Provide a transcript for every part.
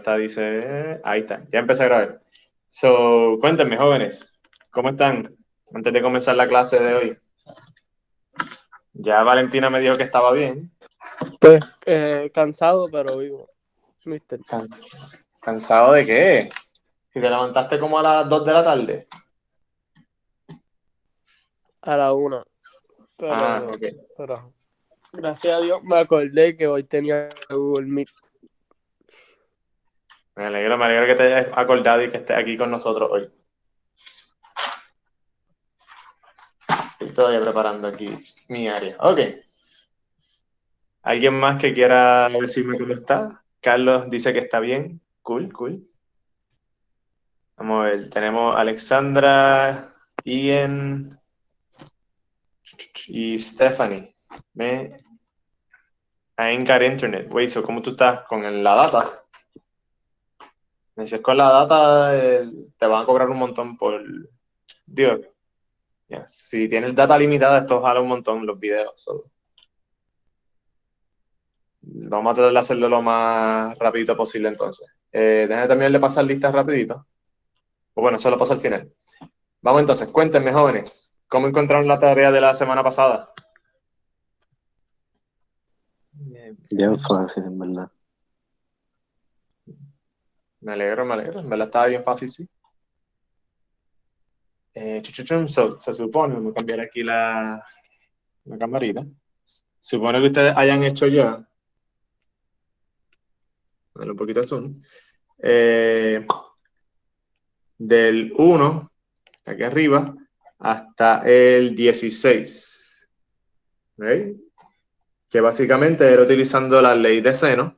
esta dice, ahí está, ya empecé a grabar. So, cuéntenme, jóvenes, ¿cómo están? Antes de comenzar la clase de hoy. Ya Valentina me dijo que estaba bien. Pues cansado, pero vivo, mister. Cans- ¿Cansado de qué? Si te levantaste como a las 2 de la tarde. A la 1. Ah, Pero, ok. pero gracias a Dios me acordé que hoy tenía Google Meet. Me alegro que te hayas acordado y que estés aquí con nosotros hoy. Estoy todavía preparando aquí mi área. Ok. ¿Alguien más que quiera decirme cómo está? Carlos dice que está bien. Cool, cool. Vamos a ver. Tenemos a Alexandra, Ian y Stephanie. I ain't got internet. Wait, so ¿cómo tú estás con la data? Me dices con la data, te van a cobrar un montón por... Dios. Yeah. Si tienes data limitada, esto jala un montón los videos. So. Vamos a tratar de hacerlo lo más rapidito posible entonces. Déjame también de pasar listas rapidito. O bueno, eso lo paso al final. Vamos entonces, cuéntenme, jóvenes, ¿cómo encontraron la tarea de la semana pasada? Bien fácil, en verdad. Me alegro, en verdad estaba bien fácil, sí. Se supone, vamos a cambiar aquí la camarita. Se supone que ustedes hayan hecho ya, dale un poquito de zoom, del 1, aquí arriba, hasta el 16. ¿Right? Que básicamente era utilizando la ley de seno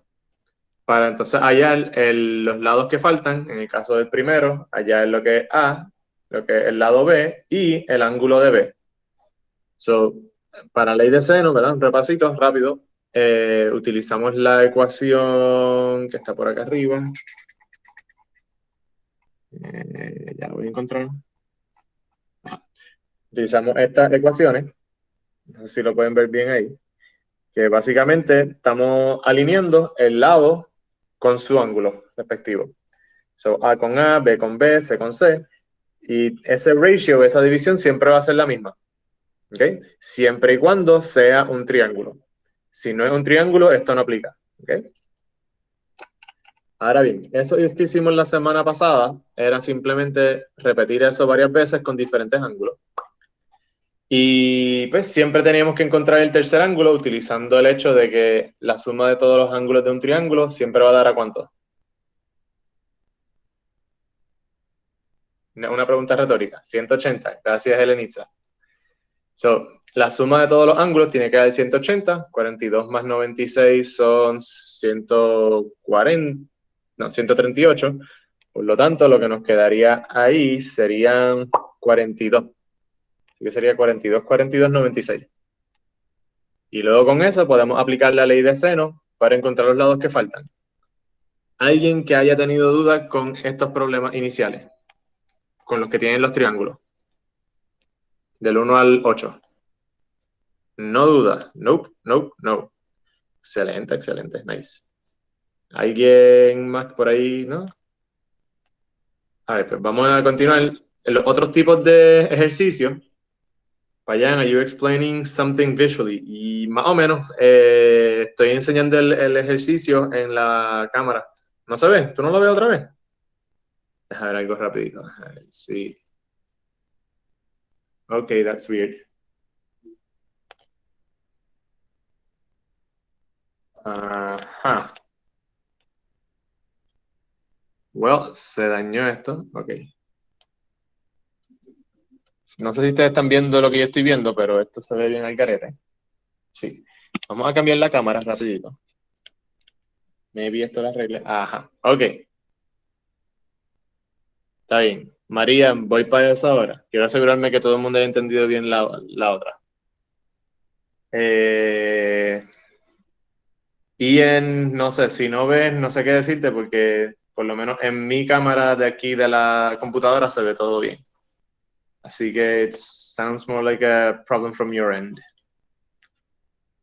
para entonces hallar los lados que faltan, en el caso del primero, hallar lo que es A, lo que es el lado B y el ángulo de B. So, para ley de seno, ¿verdad? Un repasito rápido. Utilizamos la ecuación que está por acá arriba. Ya lo voy a encontrar. Utilizamos estas ecuaciones. No sé si lo pueden ver bien ahí. Que básicamente estamos alineando el lado con su ángulo respectivo. So, A con A, B con B, C con C. Y ese ratio, esa división siempre va a ser la misma. ¿Okay? Siempre y cuando sea un triángulo. Si no es un triángulo, esto no aplica. ¿Okay? Ahora bien, eso que hicimos la semana pasada era simplemente repetir eso varias veces con diferentes ángulos. Y pues siempre teníamos que encontrar el tercer ángulo utilizando el hecho de que la suma de todos los ángulos de un triángulo siempre va a dar ¿a cuánto? Una pregunta retórica. 180. Gracias, Heleniza. So, la suma de todos los ángulos tiene que dar 180. 42 más 96 son 140, no, 138. Por lo tanto, lo que nos quedaría ahí serían 42. Así que sería 42, 42, 96. Y luego con eso podemos aplicar la ley de seno para encontrar los lados que faltan. ¿Alguien que haya tenido dudas con estos problemas iniciales? Con los que tienen los triángulos. Del 1 al 8. No duda. Nope, nope, no. Excelente, excelente. Nice. ¿Alguien más por ahí, no? A ver, pues vamos a continuar. En los otros tipos de ejercicios, Payana, you're explaining something visually. Y más o menos, estoy enseñando el ejercicio en la cámara. ¿No se ve? ¿Tú no lo ves otra vez? Deja ver algo rapidito. A ver, sí. Ok, that's weird. Ajá. Well, se dañó esto. Ok. No sé si ustedes están viendo lo que yo estoy viendo, pero esto se ve bien al garete. Sí. Vamos a cambiar la cámara rapidito. Maybe esto lo arregle. Ajá. Ok. Está bien. María, voy para eso ahora. Quiero asegurarme que todo el mundo haya entendido bien la otra. Ian, no sé, si no ves, no sé qué decirte porque por lo menos en mi cámara de aquí de la computadora se ve todo bien. Así que it sounds more like a problem from your end.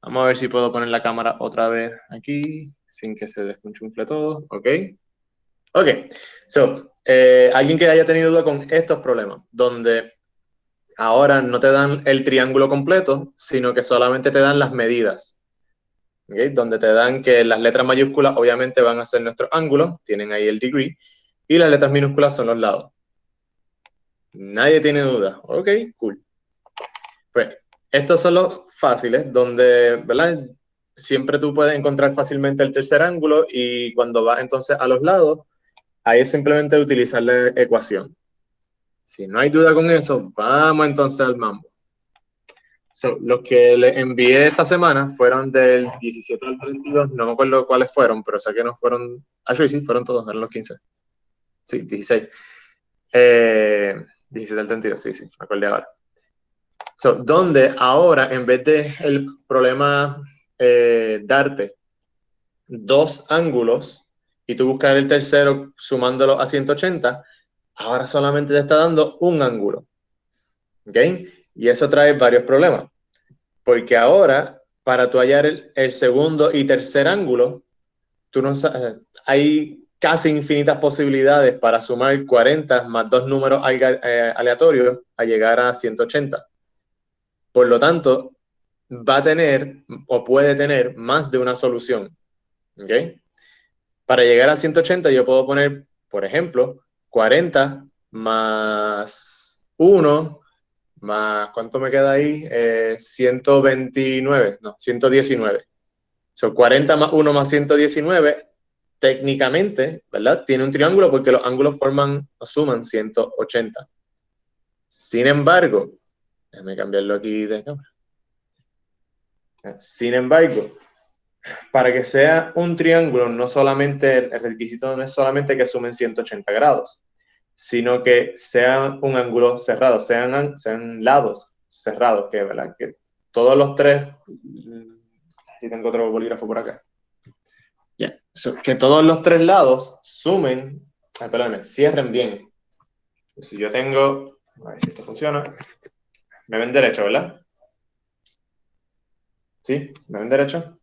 Vamos a ver si puedo poner la cámara otra vez aquí sin que se desconchunfle todo. Ok. Ok, alguien que haya tenido duda con estos problemas, donde ahora no te dan el triángulo completo, sino que solamente te dan las medidas. ¿Okay? Donde te dan que las letras mayúsculas obviamente van a ser nuestros ángulos, tienen ahí el degree, y las letras minúsculas son los lados. Nadie tiene duda. Ok, cool. Pues estos son los fáciles, donde, ¿verdad? Siempre tú puedes encontrar fácilmente el tercer ángulo y cuando vas entonces a los lados, ahí es simplemente utilizar la ecuación. Si no hay duda con eso, vamos entonces al mambo. Los que les envié esta semana fueron del 17 al 32, no me acuerdo cuáles fueron, pero sé que no fueron, sí, fueron todos, eran los 15. Sí, 16. 17 al 32, sí, me acuerdo ahora. Donde ahora, en vez de el problema darte dos ángulos y tú buscar el tercero sumándolo a 180, ahora solamente te está dando un ángulo. ¿Ok? Y eso trae varios problemas. Porque ahora, para tú hallar el segundo y tercer ángulo, tú no hay casi infinitas posibilidades para sumar 40 más dos números aleatorios a llegar a 180. Por lo tanto, va a tener o puede tener más de una solución. ¿Ok? Para llegar a 180 yo puedo poner, por ejemplo, 40 más 1 más, ¿cuánto me queda ahí? 129, no, 119. 40 más 1 más 119, técnicamente, ¿verdad? Tiene un triángulo porque los ángulos forman o suman 180. Sin embargo, déjame cambiarlo aquí de cámara. Sin embargo, para que sea un triángulo, no solamente el requisito no es solamente que sumen 180 grados, sino que sea un ángulo cerrado, sean lados cerrados, ¿verdad? Que todos los tres, si tengo otro bolígrafo por acá, que todos los tres lados sumen, perdón, cierren bien. Si yo tengo, a ver si esto funciona, me ven derecho, ¿verdad? ¿Sí? ¿Me ven derecho?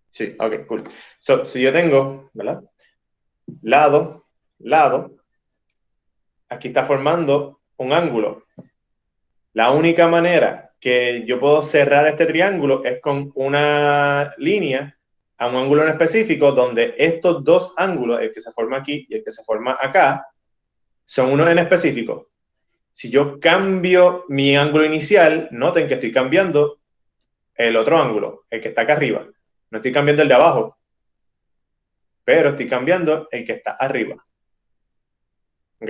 Sí, ok, cool. Si yo tengo, ¿verdad? Lado, aquí está formando un ángulo. La única manera que yo puedo cerrar este triángulo es con una línea a un ángulo en específico donde estos dos ángulos, el que se forma aquí y el que se forma acá, son unos en específico. Si yo cambio mi ángulo inicial, noten que estoy cambiando el otro ángulo, el que está acá arriba. No estoy cambiando el de abajo, pero estoy cambiando el que está arriba. ¿Ok?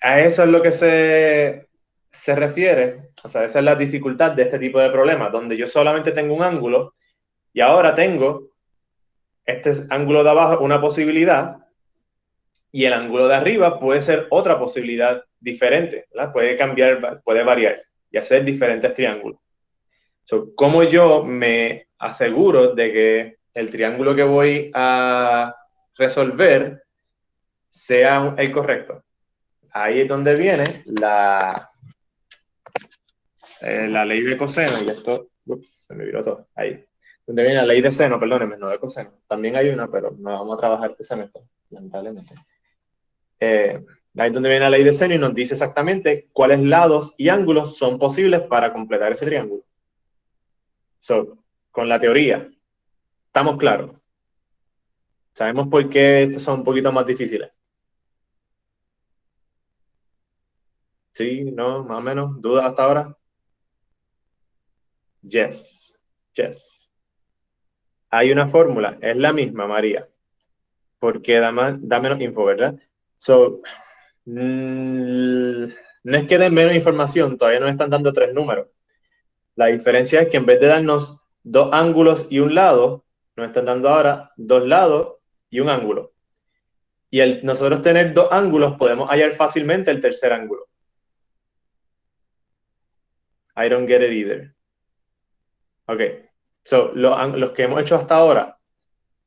A eso es lo que se refiere, o sea, esa es la dificultad de este tipo de problemas, donde yo solamente tengo un ángulo y ahora tengo este ángulo de abajo una posibilidad y el ángulo de arriba puede ser otra posibilidad diferente, ¿verdad? Puede cambiar, puede variar y hacer diferentes triángulos. ¿Cómo yo me aseguro de que el triángulo que voy a resolver sea el correcto? Ahí es donde viene la ley de coseno, y esto, ups, se me viró todo, ahí. Donde viene la ley de seno, perdónenme, no de coseno. También hay una, pero no vamos a trabajar este semestre, lamentablemente. Ahí es donde viene la ley de seno y nos dice exactamente cuáles lados y ángulos son posibles para completar ese triángulo. Con la teoría, ¿estamos claros? ¿Sabemos por qué estos son un poquito más difíciles? ¿Sí? ¿No? ¿Más o menos? ¿Dudas hasta ahora? Yes. Hay una fórmula, es la misma, María, porque da menos info, ¿verdad? No es que den menos información, todavía nos están dando tres números. La diferencia es que en vez de darnos dos ángulos y un lado, nos están dando ahora dos lados y un ángulo. Y nosotros tener dos ángulos podemos hallar fácilmente el tercer ángulo. I don't get it either. Ok, los que hemos hecho hasta ahora,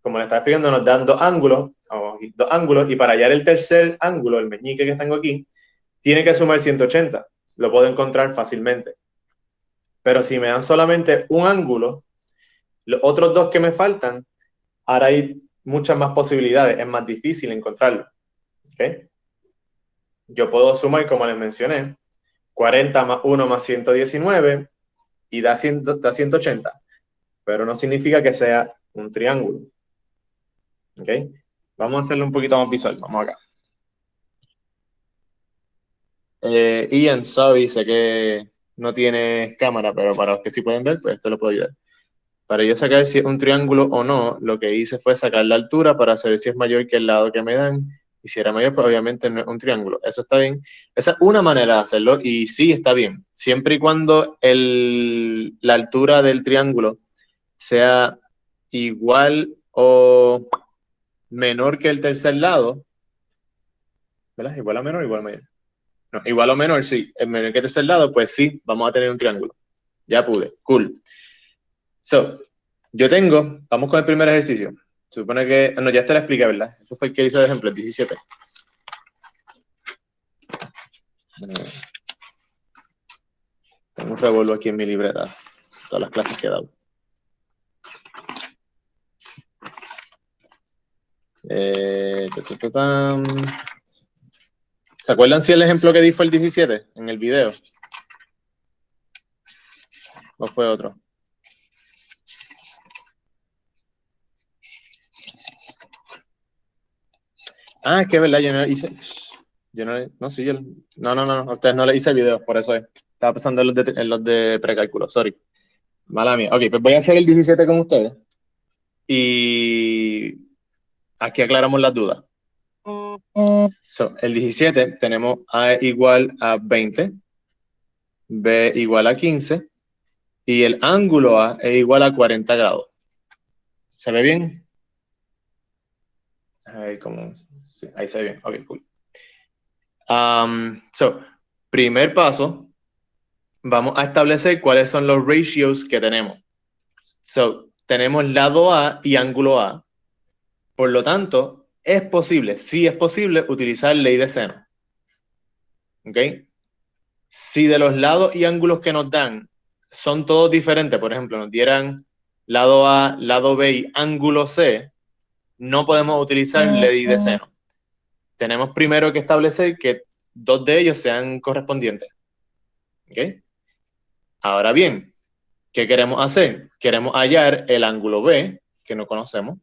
como le estaba explicando, nos dan dos ángulos, y para hallar el tercer ángulo, el meñique que tengo aquí, tiene que sumar 180. Lo puedo encontrar fácilmente. Pero si me dan solamente un ángulo, los otros dos que me faltan, ahora hay muchas más posibilidades, es más difícil encontrarlo. ¿Okay? Yo puedo sumar, como les mencioné, 40 más 1 más 119 y da 180, pero no significa que sea un triángulo. ¿Ok? Vamos a hacerlo un poquito más visual. Vamos acá. Ian, sorry, sé que no tienes cámara, pero para los que sí pueden ver, pues esto lo puedo ayudar. Para yo sacar si es un triángulo o no, lo que hice fue sacar la altura para saber si es mayor que el lado que me dan. Y si era mayor, pues obviamente no es un triángulo. Eso está bien. Esa es una manera de hacerlo y sí está bien. Siempre y cuando la altura del triángulo sea igual o menor que el tercer lado, ¿verdad? Igual a menor o igual a mayor. No, igual o menor, sí. Es menor que el tercer lado, pues sí, vamos a tener un triángulo. Ya pude. Cool. So, vamos con el primer ejercicio. Se supone que, no, ya te lo expliqué, ¿verdad? Eso fue el que hice de ejemplo, el 17. Tengo un revuelo aquí en mi libreta, todas las clases que he dado. ¿Se acuerdan si el ejemplo que di fue el 17 en el video? ¿O fue otro? Ah, es que es verdad, yo no hice. Yo no, no, sí, no, a ustedes no les hice el video, por eso es. Estaba pensando en los de precálculo, sorry. Mala mía. Ok, pues voy a hacer el 17 con ustedes. Y aquí aclaramos las dudas. So, el 17 tenemos A igual a 20, B igual a 15 y el ángulo A es igual a 40 grados. ¿Se ve bien? Ahí, sí, ahí se ve bien. Ok, cool. Primer paso, vamos a establecer cuáles son los ratios que tenemos. So, tenemos lado A y ángulo A. Por lo tanto, sí es posible utilizar ley de seno. ¿Ok? Si de los lados y ángulos que nos dan son todos diferentes, por ejemplo, nos dieran lado A, lado B y ángulo C, no podemos utilizar ley de seno. Tenemos primero que establecer que dos de ellos sean correspondientes. ¿Ok? Ahora bien, ¿qué queremos hacer? Queremos hallar el ángulo B, que no conocemos,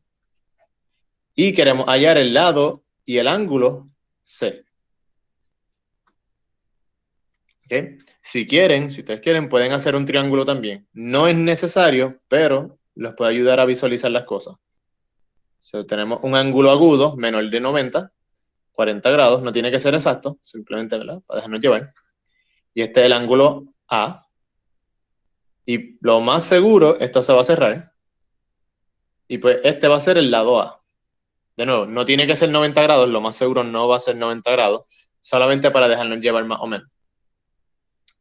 y queremos hallar el lado y el ángulo C. ¿Okay? Si ustedes quieren, pueden hacer un triángulo también. No es necesario, pero les puede ayudar a visualizar las cosas. Tenemos un ángulo agudo menor de 90, 40 grados, no tiene que ser exacto, simplemente, ¿verdad? Para dejarnos llevar. Y este es el ángulo A. Y lo más seguro, esto se va a cerrar. Y pues este va a ser el lado A. De nuevo, no tiene que ser 90 grados, lo más seguro no va a ser 90 grados, solamente para dejarnos llevar más o menos.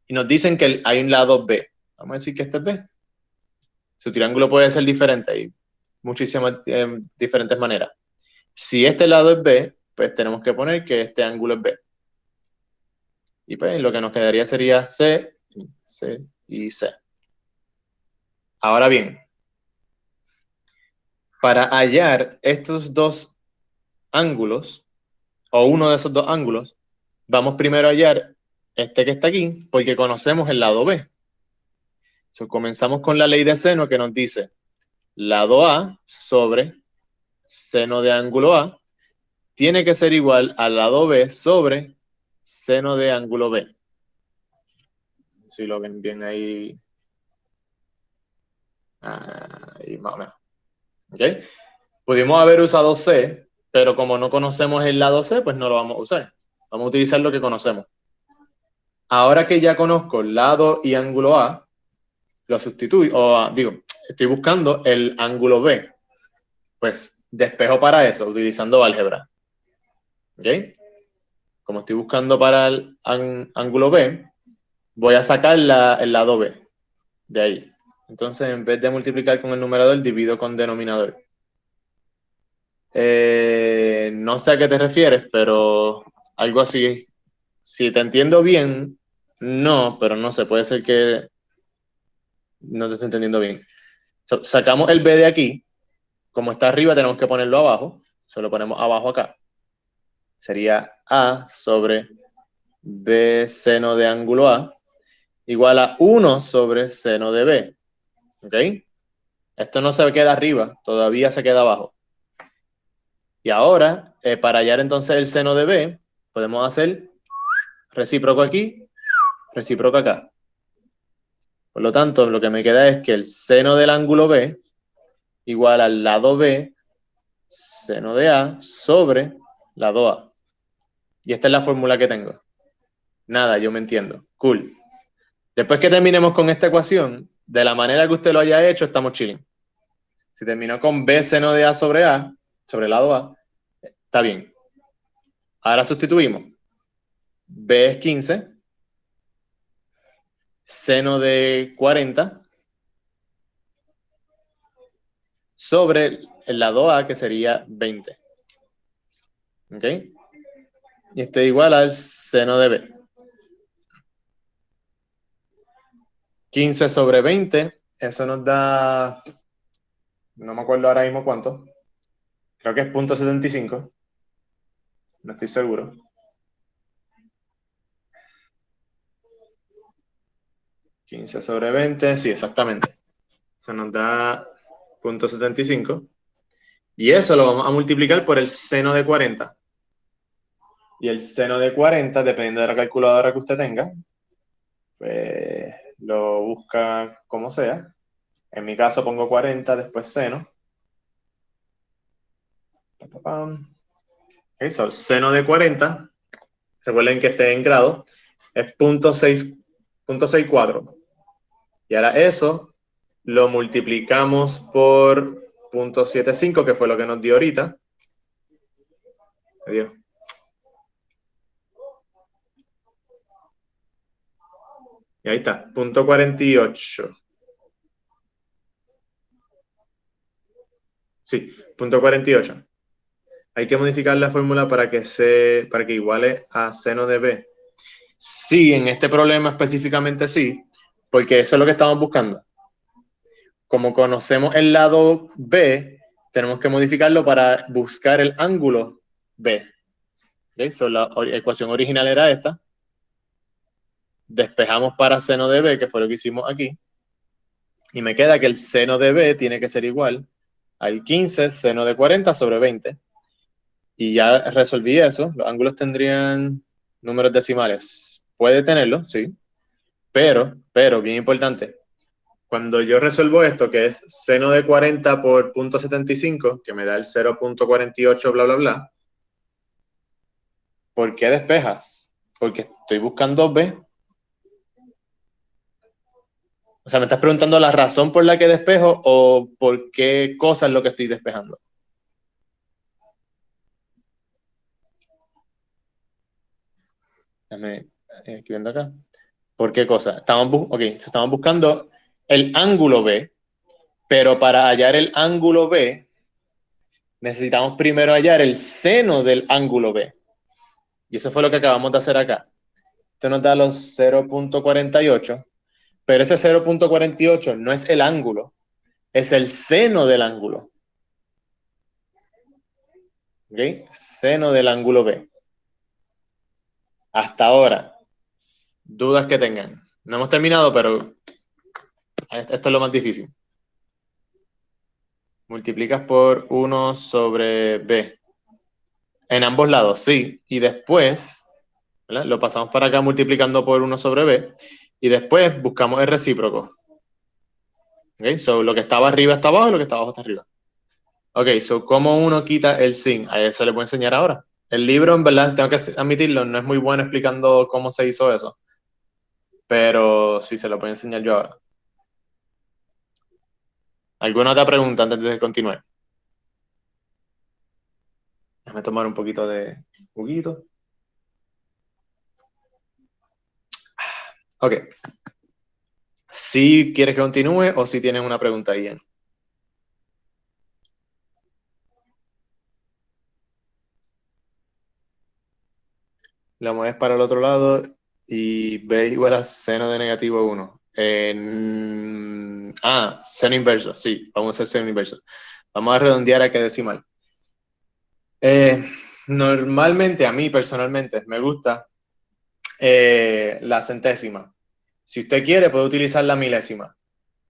Y nos dicen que hay un lado B. Vamos a decir que este es B. Su triángulo puede ser diferente, hay muchísimas diferentes maneras. Si este lado es B, pues tenemos que poner que este ángulo es B. Y pues lo que nos quedaría sería C, C y C. Ahora bien, para hallar estos dos ángulos, o uno de esos dos ángulos, vamos primero a hallar este que está aquí, porque conocemos el lado B. Comenzamos con la ley de seno que nos dice lado A sobre seno de ángulo A tiene que ser igual al lado B sobre seno de ángulo B. Si lo ven bien ahí. Ahí más o menos. ¿Okay? Pudimos haber usado C, pero como no conocemos el lado C, pues no lo vamos a usar. Vamos a utilizar lo que conocemos. Ahora que ya conozco lado y ángulo A, lo sustituyo, estoy buscando el ángulo B. Pues despejo para eso, utilizando álgebra. ¿Ok? Como estoy buscando para el ángulo B, voy a sacar el lado B de ahí. Entonces, en vez de multiplicar con el numerador, divido con denominador. No sé a qué te refieres, pero algo así. Si te entiendo bien, no, pero no sé, puede ser que no te esté entendiendo bien. Sacamos el B de aquí como está arriba tenemos que ponerlo abajo, solo ponemos abajo acá. Sería A sobre B seno de ángulo A igual a 1 sobre seno de B. ¿Ok? Esto no se queda arriba, todavía se queda abajo. Y ahora, para hallar entonces el seno de B, podemos hacer recíproco aquí, recíproco acá. Por lo tanto, lo que me queda es que el seno del ángulo B igual al lado B, seno de A, sobre lado A. Y esta es la fórmula que tengo. Nada, yo me entiendo. Cool. Después que terminemos con esta ecuación, de la manera que usted lo haya hecho, estamos chilling. Si terminó con B seno de A, sobre lado A, está bien. Ahora sustituimos. B es 15, seno de 40, sobre el lado A, que sería 20. ¿Ok? Y esto es igual al seno de B. 15 sobre 20, eso nos da, no me acuerdo ahora mismo cuánto, creo que es 0.75, no estoy seguro. $15 sobre 20, sí, exactamente. Eso nos da 0.75. Y eso lo vamos a multiplicar por el seno de 40. Y el seno de 40, dependiendo de la calculadora que usted tenga, pues lo busca como sea. En mi caso pongo 40, después seno. Okay, so, seno de 40, recuerden que esté en grado, es 0.64. Y ahora eso lo multiplicamos por 0.75, que fue lo que nos dio ahorita. Adiós. Y ahí está, 0.48. Sí, 0.48. Hay que modificar la fórmula para que iguale a seno de B. Sí, en este problema específicamente sí, porque eso es lo que estamos buscando. Como conocemos el lado B, tenemos que modificarlo para buscar el ángulo B. ¿Okay? So, la ecuación original era esta. Despejamos para seno de B, que fue lo que hicimos aquí. Y me queda que el seno de B tiene que ser igual al 15 seno de 40 sobre 20. Y ya resolví eso. Los ángulos tendrían números decimales. Puede tenerlo, sí. Pero, bien importante, cuando yo resuelvo esto, que es seno de 40 por 0.75, que me da el 0.48, bla, bla, bla, ¿por qué despejas? Porque estoy buscando B. O sea, ¿me estás preguntando la razón por la que despejo o por qué cosa es lo que estoy despejando? Déjame escribiendo acá. ¿Por qué cosa? Estamos buscando el ángulo B, pero para hallar el ángulo B, necesitamos primero hallar el seno del ángulo B. Y eso fue lo que acabamos de hacer acá. Esto nos da los 0.48, pero ese 0.48 no es el ángulo, es el seno del ángulo. ¿Ok? Seno del ángulo B. Hasta ahora, dudas que tengan. No hemos terminado, pero esto es lo más difícil. Multiplicas por 1 sobre B. En ambos lados, sí. Y después, ¿verdad? Lo pasamos para acá multiplicando por 1 sobre B. Y después buscamos el recíproco. ¿Ok? So, lo que estaba arriba está abajo y lo que está abajo está arriba. Ok, so, ¿cómo uno quita el sin? A eso les voy a enseñar ahora. El libro, en verdad, tengo que admitirlo, no es muy bueno explicando cómo se hizo eso. Pero sí, se lo voy a enseñar yo ahora. ¿Alguna otra pregunta antes de continuar? Déjame tomar un poquito de juguito. Ok. ¿Si quieres que continúe o si tienes una pregunta ahí? La mueves para el otro lado y B igual a seno de negativo 1. Seno inverso, sí, vamos a hacer seno inverso. Vamos a redondear a qué decimal. Normalmente, a mí personalmente, me gusta la centésima. Si usted quiere, puede utilizar la milésima,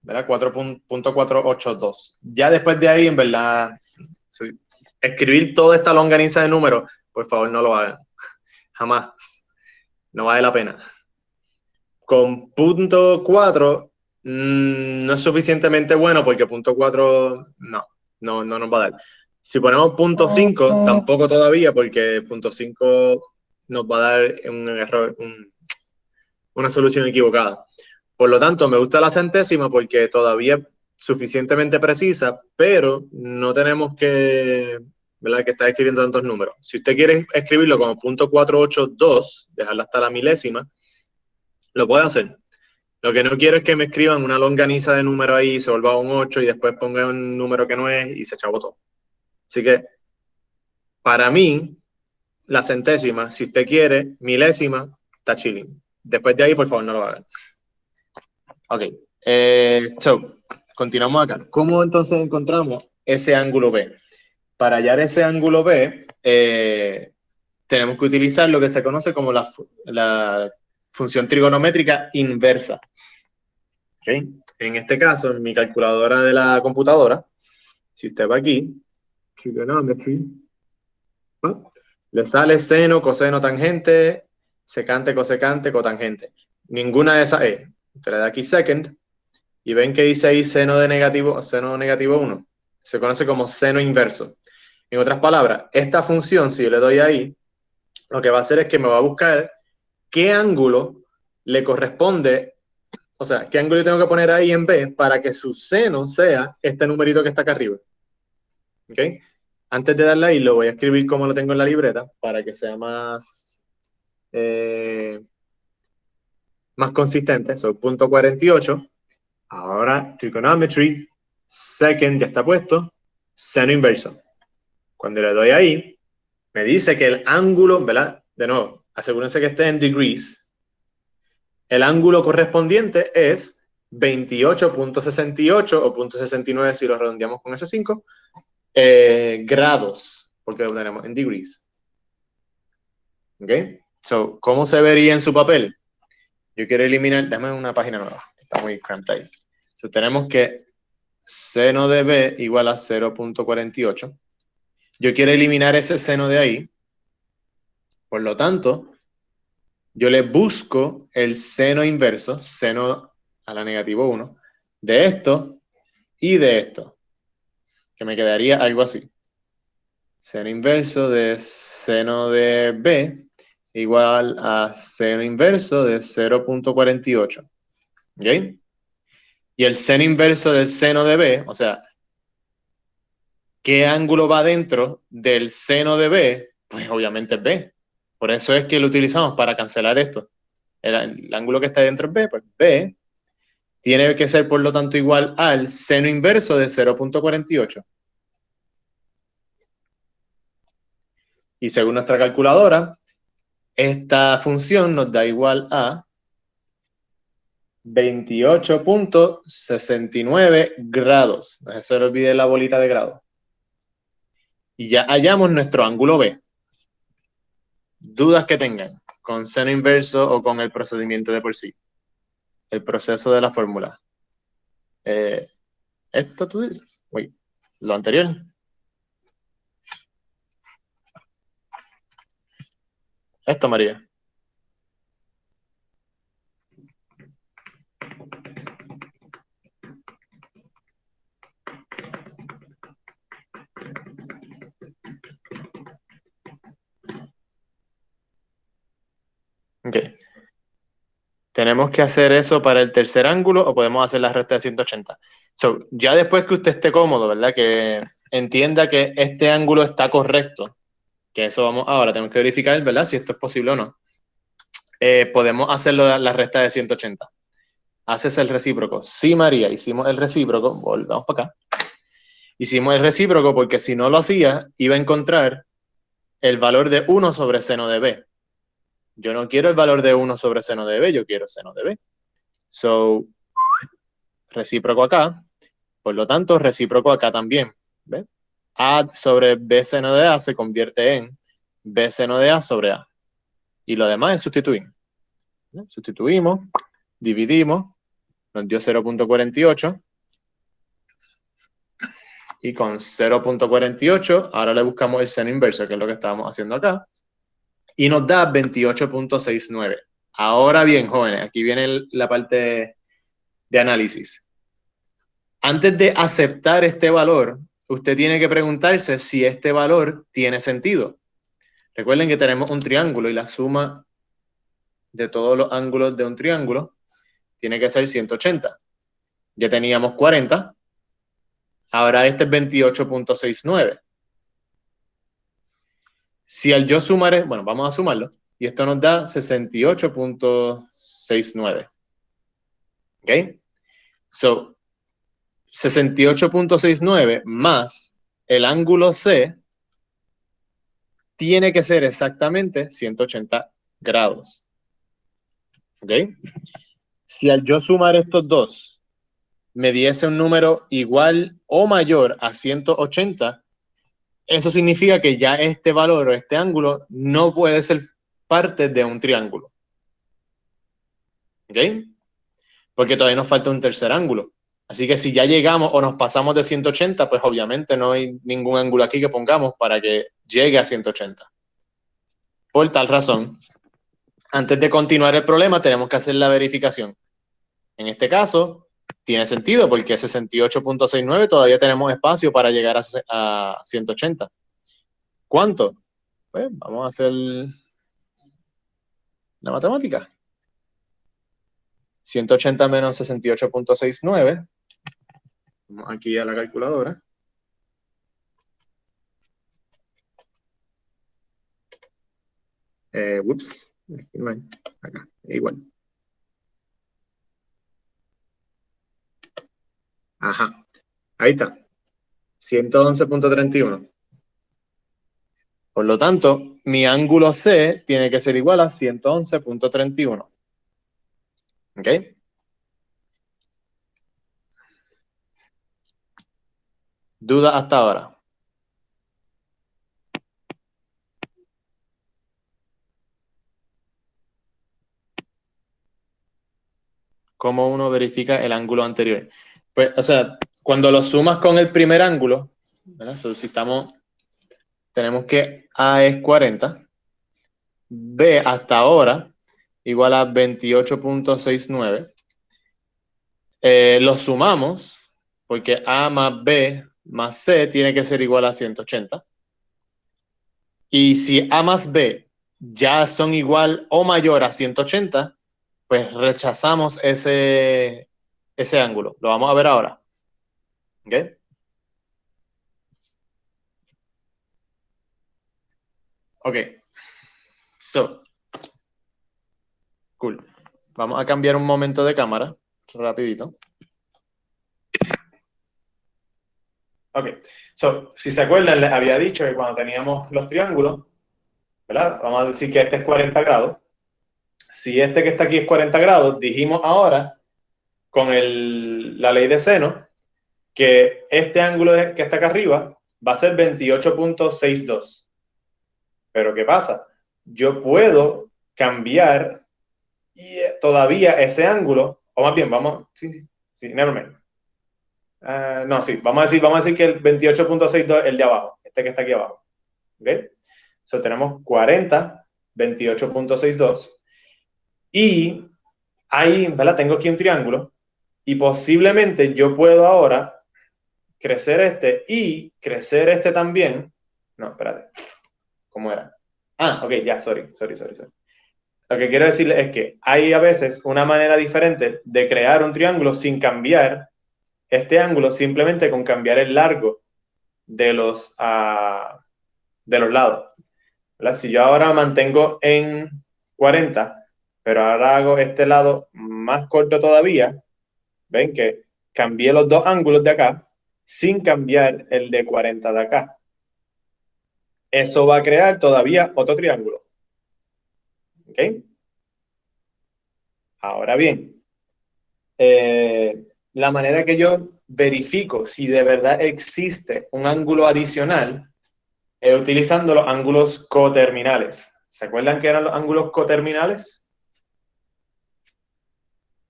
¿verdad? 4.482. Ya después de ahí, en verdad, escribir toda esta longaniza de números, por favor, no lo hagan. Jamás. No vale la pena. Con punto 4 no es suficientemente bueno porque punto 4 no nos va a dar. Si ponemos punto 5, tampoco todavía porque punto 5 nos va a dar un error, una solución equivocada. Por lo tanto, me gusta la centésima porque todavía es suficientemente precisa, pero no tenemos que, ¿verdad?, que estar escribiendo tantos números. Si usted quiere escribirlo como punto 482, dejarla hasta la milésima, lo puede hacer. Lo que no quiero es que me escriban una longaniza de número ahí, se vuelva un 8 y después ponga un número que no es y se chavó todo. Así que, para mí, la centésima, si usted quiere, milésima, está chilling. Después de ahí, por favor, no lo hagan. Ok, so, continuamos acá. ¿Cómo entonces encontramos ese ángulo B? Para hallar ese ángulo B, tenemos que utilizar lo que se conoce como la función trigonométrica inversa. ¿Okay? En este caso, en mi calculadora de la computadora, si usted va aquí, trigonometry, ¿no?, le sale seno, coseno, tangente, secante, cosecante, cotangente. Ninguna de esas es. Usted le da aquí second y ven que dice ahí seno negativo 1. Se conoce como seno inverso. En otras palabras, esta función, si yo le doy ahí, lo que va a hacer es que me va a buscar qué ángulo le corresponde, o sea, qué ángulo yo tengo que poner ahí en B para que su seno sea este numerito que está acá arriba. ¿Ok? Antes de darle ahí, lo voy a escribir como lo tengo en la libreta para que sea más consistente. So, punto 48. Ahora, trigonometry, second, ya está puesto, seno inverso. Cuando le doy ahí, me dice que el ángulo, ¿verdad? De nuevo, asegúrense que esté en degrees. El ángulo correspondiente es 28.68 o 0.69 si lo redondeamos con ese 5 grados, porque lo tenemos en degrees. ¿Ok? So, ¿cómo se vería en su papel? Yo quiero eliminar, dame una página nueva, está muy cramped ahí. So, tenemos que seno de B igual a 0.48. Yo quiero eliminar ese seno de ahí. Por lo tanto, yo le busco el seno inverso, seno a la negativo 1, de esto y de esto, que me quedaría algo así. Seno inverso de seno de B igual a seno inverso de 0.48. ¿Ok? Y el seno inverso del seno de B, o sea, ¿qué ángulo va dentro del seno de B? Pues obviamente es B. Por eso es que lo utilizamos para cancelar esto. El ángulo que está dentro es B, pues B tiene que ser por lo tanto igual al seno inverso de 0.48. Y según nuestra calculadora, esta función nos da igual a 28.69 grados. No se le olvide la bolita de grado. Y ya hallamos nuestro ángulo B. Dudas que tengan con seno inverso o con el procedimiento de por sí. El proceso de la fórmula. Esto tú dices. Uy, lo anterior. Esto, María. Ok. ¿Tenemos que hacer eso para el tercer ángulo o podemos hacer la recta de 180? So, ya después que usted esté cómodo, ¿verdad? Que entienda que este ángulo está correcto, que eso vamos ahora, tenemos que verificar, ¿verdad? Si esto es posible o no. Podemos hacerlo la recta de 180. Haces el recíproco. Sí, María, hicimos el recíproco. Volvamos para acá. Hicimos el recíproco porque si no lo hacía, iba a encontrar el valor de 1 sobre seno de B. Yo no quiero el valor de 1 sobre seno de B, yo quiero seno de B. So, recíproco acá. Por lo tanto, recíproco acá también. ¿Ves? A sobre B seno de A se convierte en B seno de A sobre A. Y lo demás es sustituir. ¿Ves? Sustituimos, dividimos, nos dio 0.48. Y con 0.48, ahora le buscamos el seno inverso, que es lo que estábamos haciendo acá. Y nos da 28.69. Ahora bien, jóvenes, aquí viene la parte de análisis. Antes de aceptar este valor, usted tiene que preguntarse si este valor tiene sentido. Recuerden que tenemos un triángulo y la suma de todos los ángulos de un triángulo tiene que ser 180. Ya teníamos 40. Ahora este es 28.69. Si al yo sumar, bueno, vamos a sumarlo, y esto nos da 68.69. ¿Ok? So, 68.69 más el ángulo C tiene que ser exactamente 180 grados. ¿Ok? Si al yo sumar estos dos me diese un número igual o mayor a 180, eso significa que ya este valor o este ángulo no puede ser parte de un triángulo. ¿Ok? Porque todavía nos falta un tercer ángulo. Así que si ya llegamos o nos pasamos de 180, pues obviamente no hay ningún ángulo aquí que pongamos para que llegue a 180. Por tal razón, antes de continuar el problema, tenemos que hacer la verificación. En este caso, tiene sentido porque 68.69 todavía tenemos espacio para llegar a 180. ¿Cuánto? Pues vamos a hacer la matemática. 180 menos 68.69. Vamos aquí a la calculadora. Ups, aquí no hay. Acá, igual. Ajá, ahí está. 111.31. Por lo tanto, mi ángulo C tiene que ser igual a 111.31. ¿Ok? ¿Duda hasta ahora? ¿Cómo uno verifica el ángulo anterior? Pues, o sea, cuando lo sumas con el primer ángulo, ¿verdad? So, si tenemos que A es 40, B hasta ahora igual a 28.69. Lo sumamos porque A más B más C tiene que ser igual a 180. Y si A más B ya son igual o mayor a 180, pues rechazamos ese ángulo. Lo vamos a ver ahora. ¿Ok? Ok. So, cool. Vamos a cambiar un momento de cámara, rapidito. Ok. So, si se acuerdan, les había dicho que cuando teníamos los triángulos, ¿verdad? Vamos a decir que este es 40 grados. Si este que está aquí es 40 grados, dijimos ahora, con la ley de seno, que este ángulo que está acá arriba va a ser 28.62. Pero ¿qué pasa? Yo puedo cambiar todavía ese ángulo, o más bien, vamos, sí, never mind. No, sí, vamos a decir que el 28.62 es el de abajo, este que está aquí abajo. ¿Ok? So, tenemos 40, 28.62. Y ahí, ¿verdad? Tengo aquí un triángulo. Y posiblemente yo puedo ahora crecer este y crecer este también. No, espérate. ¿Cómo era? Ah, ok, ya, sorry. Lo que quiero decirles es que hay a veces una manera diferente de crear un triángulo sin cambiar este ángulo, simplemente con cambiar el largo de los lados. ¿Verdad? Si yo ahora mantengo en 40, pero ahora hago este lado más corto todavía, ven que cambié los dos ángulos de acá sin cambiar el de 40 de acá. Eso va a crear todavía otro triángulo. ¿Ok? Ahora bien, la manera que yo verifico si de verdad existe un ángulo adicional es utilizando los ángulos coterminales. ¿Se acuerdan qué eran los ángulos coterminales?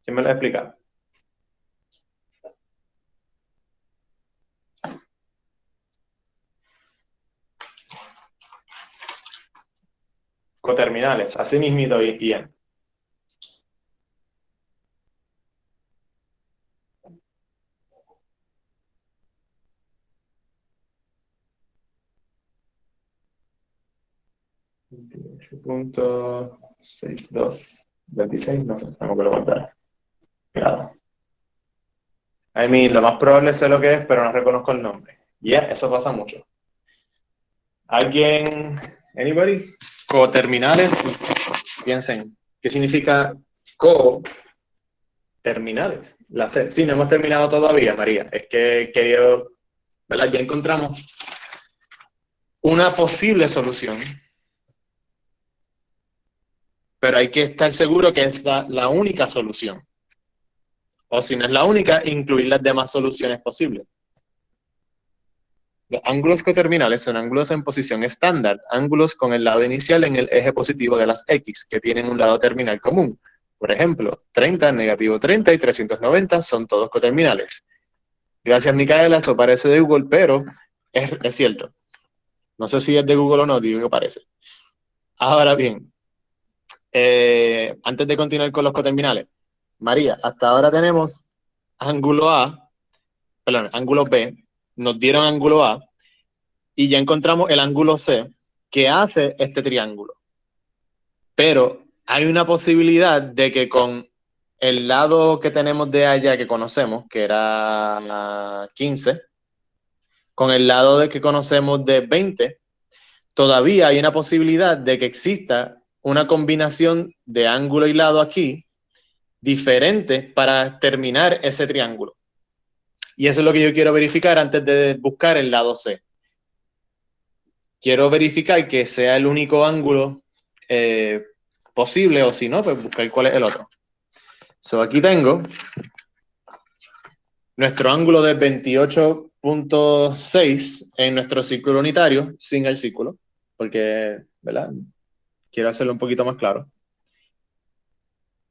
¿Quién me lo ha explicado? Coterminales, así mismito, Ian. .6226, no sé, tengo que lo contar. Claro. I mean, lo más probable sé lo que es, pero no reconozco el nombre. Eso pasa mucho. ¿Alguien? ¿Anybody? Coterminales. Piensen, ¿qué significa coterminales? La C. Sí, no hemos terminado todavía, María. Es que quería, ¿verdad? Ya encontramos una posible solución, pero hay que estar seguro que es la única solución. O si no es la única, incluir las demás soluciones posibles. Los ángulos coterminales son ángulos en posición estándar, ángulos con el lado inicial en el eje positivo de las X, que tienen un lado terminal común. Por ejemplo, 30, negativo 30 y 390 son todos coterminales. Gracias, Micaela, eso parece de Google, pero es cierto. No sé si es de Google o no, digo que parece. Ahora bien, antes de continuar con los coterminales, María, hasta ahora tenemos ángulo B, nos dieron ángulo A, y ya encontramos el ángulo C que hace este triángulo. Pero hay una posibilidad de que con el lado que tenemos de allá que conocemos, que era 15, con el lado de que conocemos de 20, todavía hay una posibilidad de que exista una combinación de ángulo y lado aquí diferente para terminar ese triángulo. Y eso es lo que yo quiero verificar antes de buscar el lado C. Quiero verificar que sea el único ángulo posible, o si no, pues buscar cuál es el otro. Aquí tengo nuestro ángulo de 28.6 en nuestro círculo unitario, sin el círculo, porque, ¿verdad? Quiero hacerlo un poquito más claro.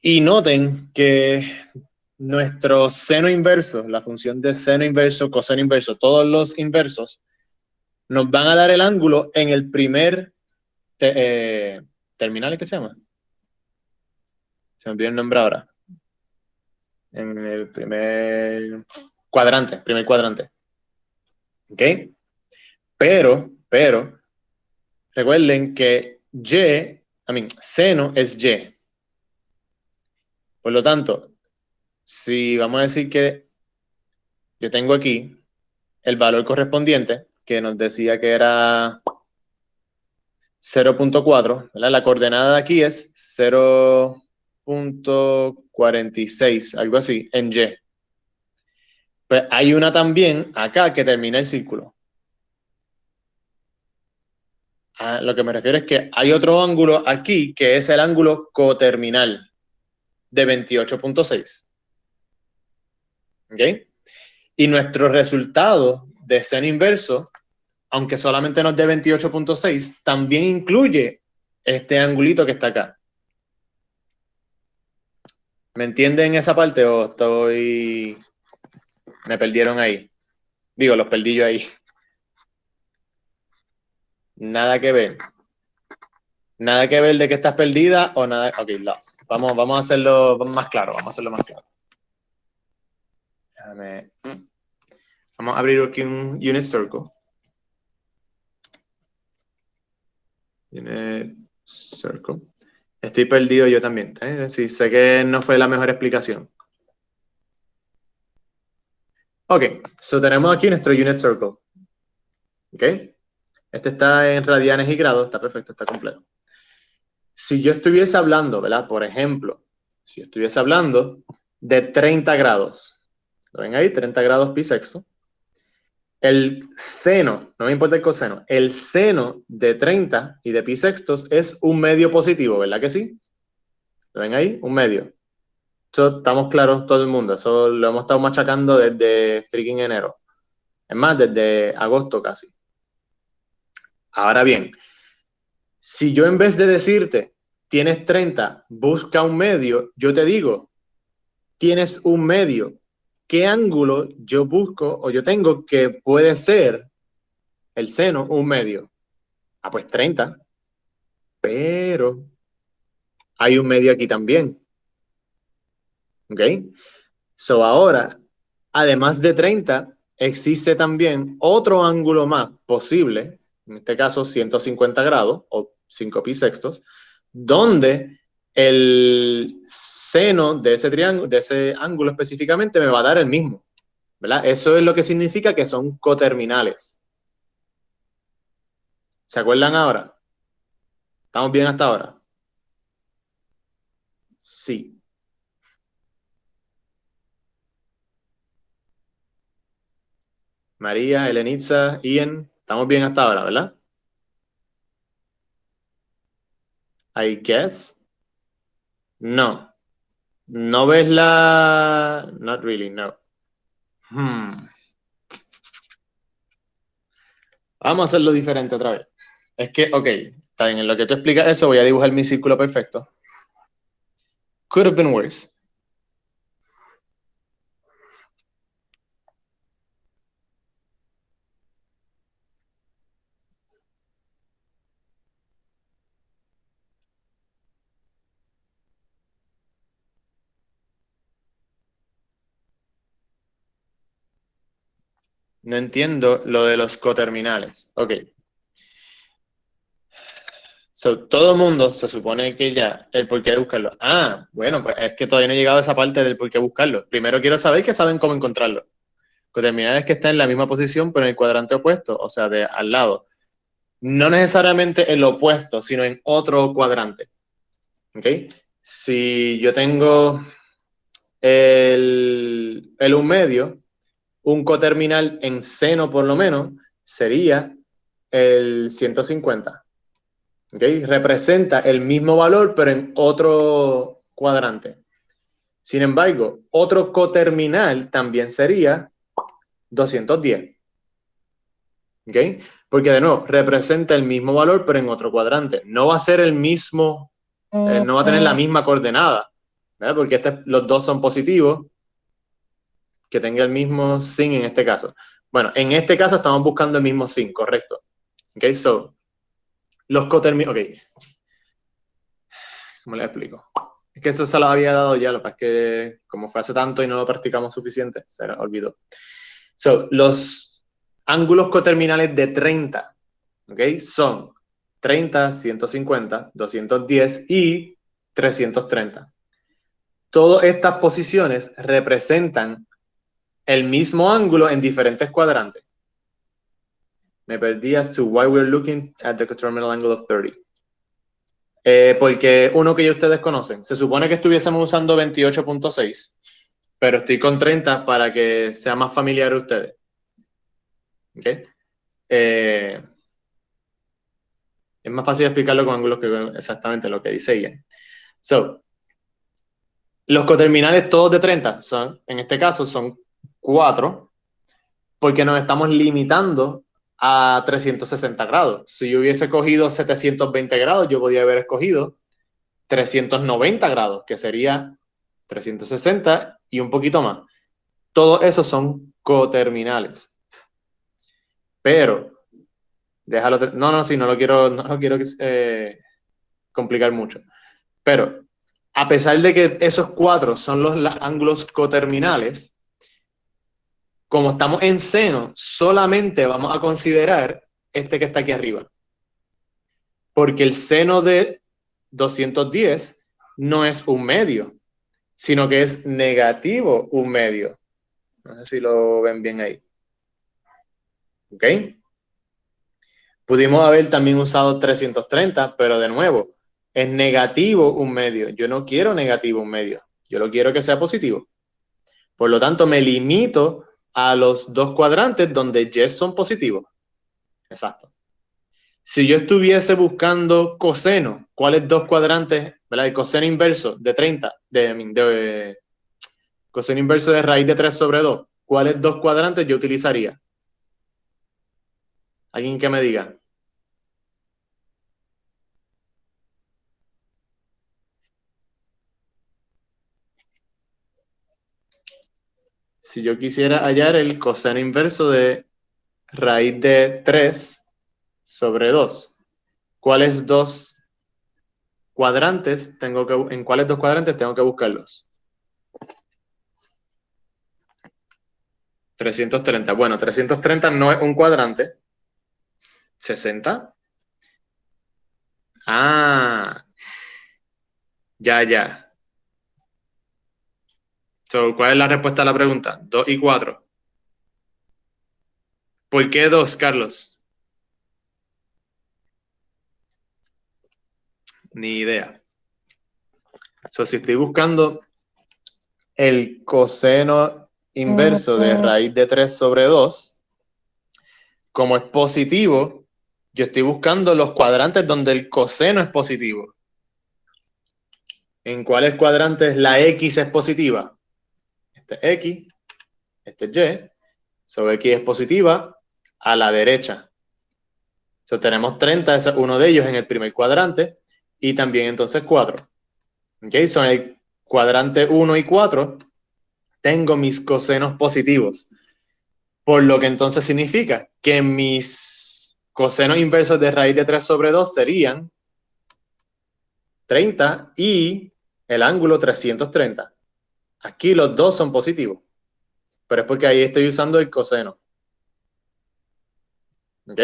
Y noten que nuestro seno inverso, la función de seno inverso, coseno inverso, todos los inversos, nos van a dar el ángulo en el primer terminal, ¿qué se llama? Se me olvidó el nombre ahora. En el primer cuadrante. ¿Ok? Pero, recuerden que seno es Y. Por lo tanto, si vamos a decir que yo tengo aquí el valor correspondiente, que nos decía que era 0.4, ¿verdad? La coordenada de aquí es 0.46, algo así, en Y. Pues hay una también acá que termina el círculo. Lo que me refiero es que hay otro ángulo aquí que es el ángulo coterminal de 28.6. ¿Ok? Y nuestro resultado de seno inverso, aunque solamente nos dé 28.6, también incluye este angulito que está acá. ¿Me entienden esa parte o me perdieron ahí? Digo, los perdí yo ahí. Nada que ver. Nada que ver de que estás perdida o nada. Ok, lost. Vamos a hacerlo más claro. Vamos a abrir aquí un unit circle. Unit circle. Estoy perdido yo también. Sí, sé que no fue la mejor explicación. Ok, tenemos aquí nuestro unit circle. Ok. Este está en radianes y grados. Está perfecto, está completo. Si yo estuviese hablando, ¿verdad? Por ejemplo, si yo estuviese hablando de 30 grados. ¿Lo ven ahí? 30 grados pi sexto. El seno, no me importa el coseno, el seno de 30 y de pi sextos es un medio positivo, ¿verdad que sí? ¿Lo ven ahí? Un medio. Eso estamos claros todo el mundo. Eso lo hemos estado machacando desde freaking enero. Es más, desde agosto casi. Ahora bien, si yo en vez de decirte, tienes 30, busca un medio, yo te digo, tienes un medio. ¿Qué ángulo yo busco o yo tengo que puede ser el seno un medio? Ah, pues 30. Pero hay un medio aquí también. ¿Ok? So ahora, además de 30, existe también otro ángulo más posible, en este caso 150 grados o 5 pi sextos, donde el seno de ese triángulo, de ese ángulo específicamente, me va a dar el mismo, ¿verdad? Eso es lo que significa que son coterminales. ¿Se acuerdan ahora? ¿Estamos bien hasta ahora? Sí. María, Elenitza, Ian, estamos bien hasta ahora, ¿verdad? I guess. No. ¿No ves la...? Not really, no. Vamos a hacerlo diferente otra vez. Es que, ok, está bien, en lo que tú explicas eso voy a dibujar mi círculo perfecto. Could have been worse. No entiendo lo de los coterminales. Ok. So, todo el mundo se supone que ya el por qué buscarlo. Ah, bueno, pues es que todavía no he llegado a esa parte del por qué buscarlo. Primero quiero saber que saben cómo encontrarlo. Coterminales que están en la misma posición, pero en el cuadrante opuesto, o sea, de al lado. No necesariamente en lo opuesto, sino en otro cuadrante. ¿Ok? Si yo tengo el un medio, un coterminal en seno por lo menos, sería el 150. ¿Okay? Representa el mismo valor, pero en otro cuadrante. Sin embargo, otro coterminal también sería 210. ¿Okay? Porque de nuevo, representa el mismo valor, pero en otro cuadrante. No va a ser el mismo, no va a tener la misma coordenada, ¿verdad? Porque los dos son positivos, que tenga el mismo sin en este caso. Bueno, en este caso estamos buscando el mismo sin, correcto. Ok, so, los coterminales, ok, ¿cómo les explico? Es que eso se lo había dado ya, lo que pasa es que como fue hace tanto y no lo practicamos suficiente, se nos olvidó. So, los ángulos coterminales de 30, ok, son 30, 150, 210 y 330. Todas estas posiciones representan el mismo ángulo en diferentes cuadrantes. Me perdí as to why we're looking at the coterminal angle of 30. Porque uno que ya ustedes conocen, se supone que estuviésemos usando 28.6, pero estoy con 30 para que sea más familiar a ustedes. ¿Okay? Es más fácil explicarlo con ángulos que exactamente lo que dice Ian. So, los coterminales todos de 30 son, en este caso, son 4, porque nos estamos limitando a 360 grados. Si yo hubiese cogido 720 grados, yo podía haber escogido 390 grados, que sería 360 y un poquito más. Todos esos son coterminales. Pero, déjalo. No, sí, no lo quiero complicar mucho. Pero, a pesar de que esos 4 son los ángulos coterminales, como estamos en seno, solamente vamos a considerar este que está aquí arriba. Porque el seno de 210 no es un medio, sino que es negativo un medio. No sé si lo ven bien ahí. ¿Ok? Pudimos haber también usado 330, pero de nuevo, es negativo un medio. Yo no quiero negativo un medio. Yo lo quiero que sea positivo. Por lo tanto, me limito a los dos cuadrantes donde yes son positivos. Exacto. Si yo estuviese buscando coseno, ¿cuáles dos cuadrantes, ¿verdad? El coseno inverso de 30, coseno inverso de raíz de 3 sobre 2, ¿cuáles dos cuadrantes yo utilizaría? ¿Alguien que me diga? Si yo quisiera hallar el coseno inverso de raíz de 3 sobre 2, ¿cuáles dos cuadrantes en cuáles dos cuadrantes tengo que buscarlos? 330. Bueno, 330 no es un cuadrante. 60. Ah, ya. So, ¿cuál es la respuesta a la pregunta? 2 y 4. ¿Por qué 2, Carlos? Ni idea. So, si estoy buscando el coseno inverso de raíz de 3 sobre 2, como es positivo, yo estoy buscando los cuadrantes donde el coseno es positivo. ¿En cuáles cuadrantes la X es positiva? Este es X, este es Y. So, X es positiva a la derecha. So, tenemos 30, ese es uno de ellos en el primer cuadrante, y también entonces 4. ¿Okay? So, en el cuadrante 1 y 4 tengo mis cosenos positivos. Por lo que entonces significa que mis cosenos inversos de raíz de 3 sobre 2 serían 30 y el ángulo 330. Aquí los dos son positivos, pero es porque ahí estoy usando el coseno. ¿Ok?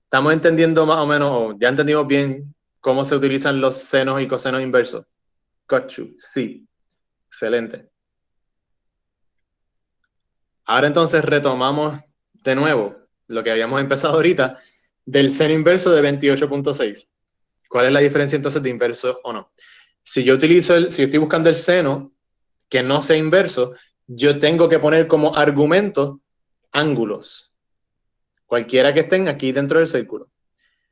¿Estamos entendiendo más o menos, o ya entendimos bien cómo se utilizan los senos y cosenos inversos? Got you. Sí. Excelente. Ahora entonces retomamos de nuevo lo que habíamos empezado ahorita del seno inverso de 28.6. ¿Cuál es la diferencia entonces de inverso o no? Si yo estoy buscando el seno que no sea inverso, yo tengo que poner como argumento ángulos, cualquiera que estén aquí dentro del círculo.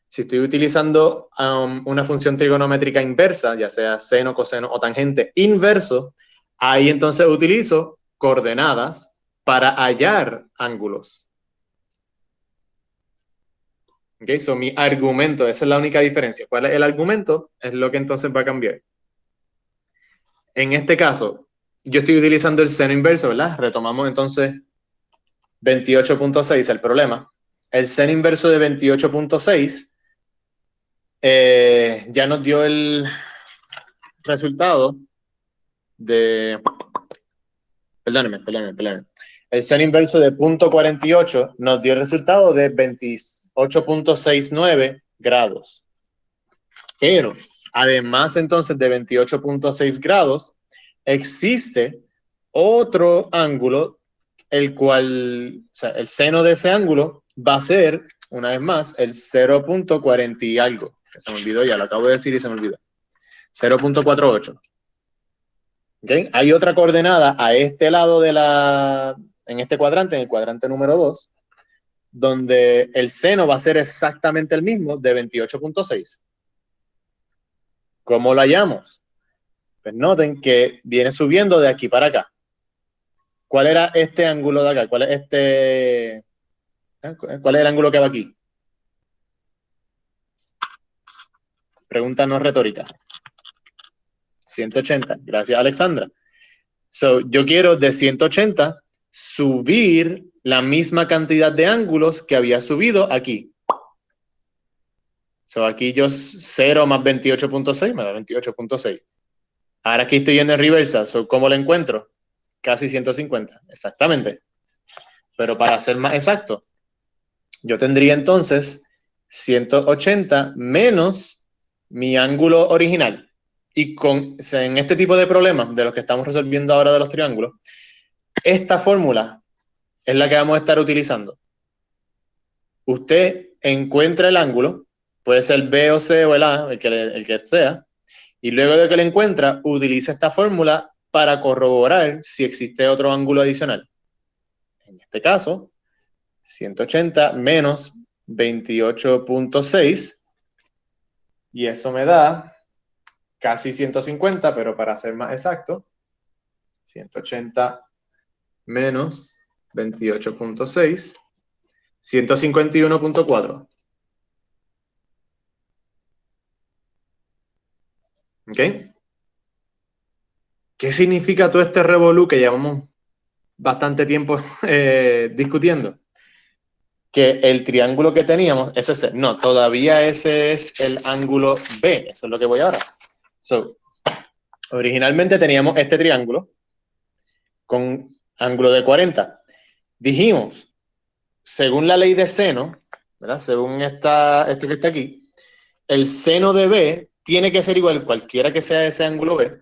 Si estoy utilizando una función trigonométrica inversa, ya sea seno, coseno o tangente inverso, ahí entonces utilizo coordenadas para hallar ángulos. ¿Ok? So, mi argumento, esa es la única diferencia. ¿Cuál es el argumento? Es lo que entonces va a cambiar. En este caso, yo estoy utilizando el seno inverso, ¿verdad? Retomamos entonces 28.6, el problema. El seno inverso de 28.6 ya nos dio el resultado de... Perdónenme. El seno inverso de 0.48 nos dio el resultado de 28.69 grados. Pero, además entonces de 28.6 grados, existe otro ángulo, el cual, o sea, el seno de ese ángulo va a ser, una vez más, el 0.40 y algo. Que se me olvidó ya, lo acabo de decir y se me olvidó. 0.48. ¿Okay? Hay otra coordenada a este lado en este cuadrante, en el cuadrante número 2, donde el seno va a ser exactamente el mismo de 28.6. ¿Cómo lo hallamos? Pues noten que viene subiendo de aquí para acá. ¿Cuál era este ángulo de acá? ¿Cuál es el ángulo que va aquí? Pregunta no retórica. 180. Gracias, Alexandra. So, yo quiero de 180 subir la misma cantidad de ángulos que había subido aquí. So, aquí yo 0 más 28.6 me da 28.6. Ahora aquí estoy yendo en reversa. So, ¿cómo lo encuentro? Casi 150. Exactamente. Pero para ser más exacto, yo tendría entonces 180 menos mi ángulo original. Y en este tipo de problemas de los que estamos resolviendo ahora de los triángulos, esta fórmula es la que vamos a estar utilizando. Usted encuentra el ángulo, puede ser B o C o el A, el que sea, y luego de que lo encuentra, utiliza esta fórmula para corroborar si existe otro ángulo adicional. En este caso, 180 menos 28.6 y eso me da casi 150, pero para ser más exacto, 180 menos 28.6, 151.4. ¿Ok? ¿Qué significa todo este revolú que llevamos bastante tiempo discutiendo? Que el triángulo que teníamos, todavía ese es el ángulo B, eso es lo que voy ahora. Originalmente teníamos este triángulo con ángulo de 40. Dijimos, según la ley de seno, ¿verdad? Según esto que está aquí, el seno de B tiene que ser igual, cualquiera que sea ese ángulo B,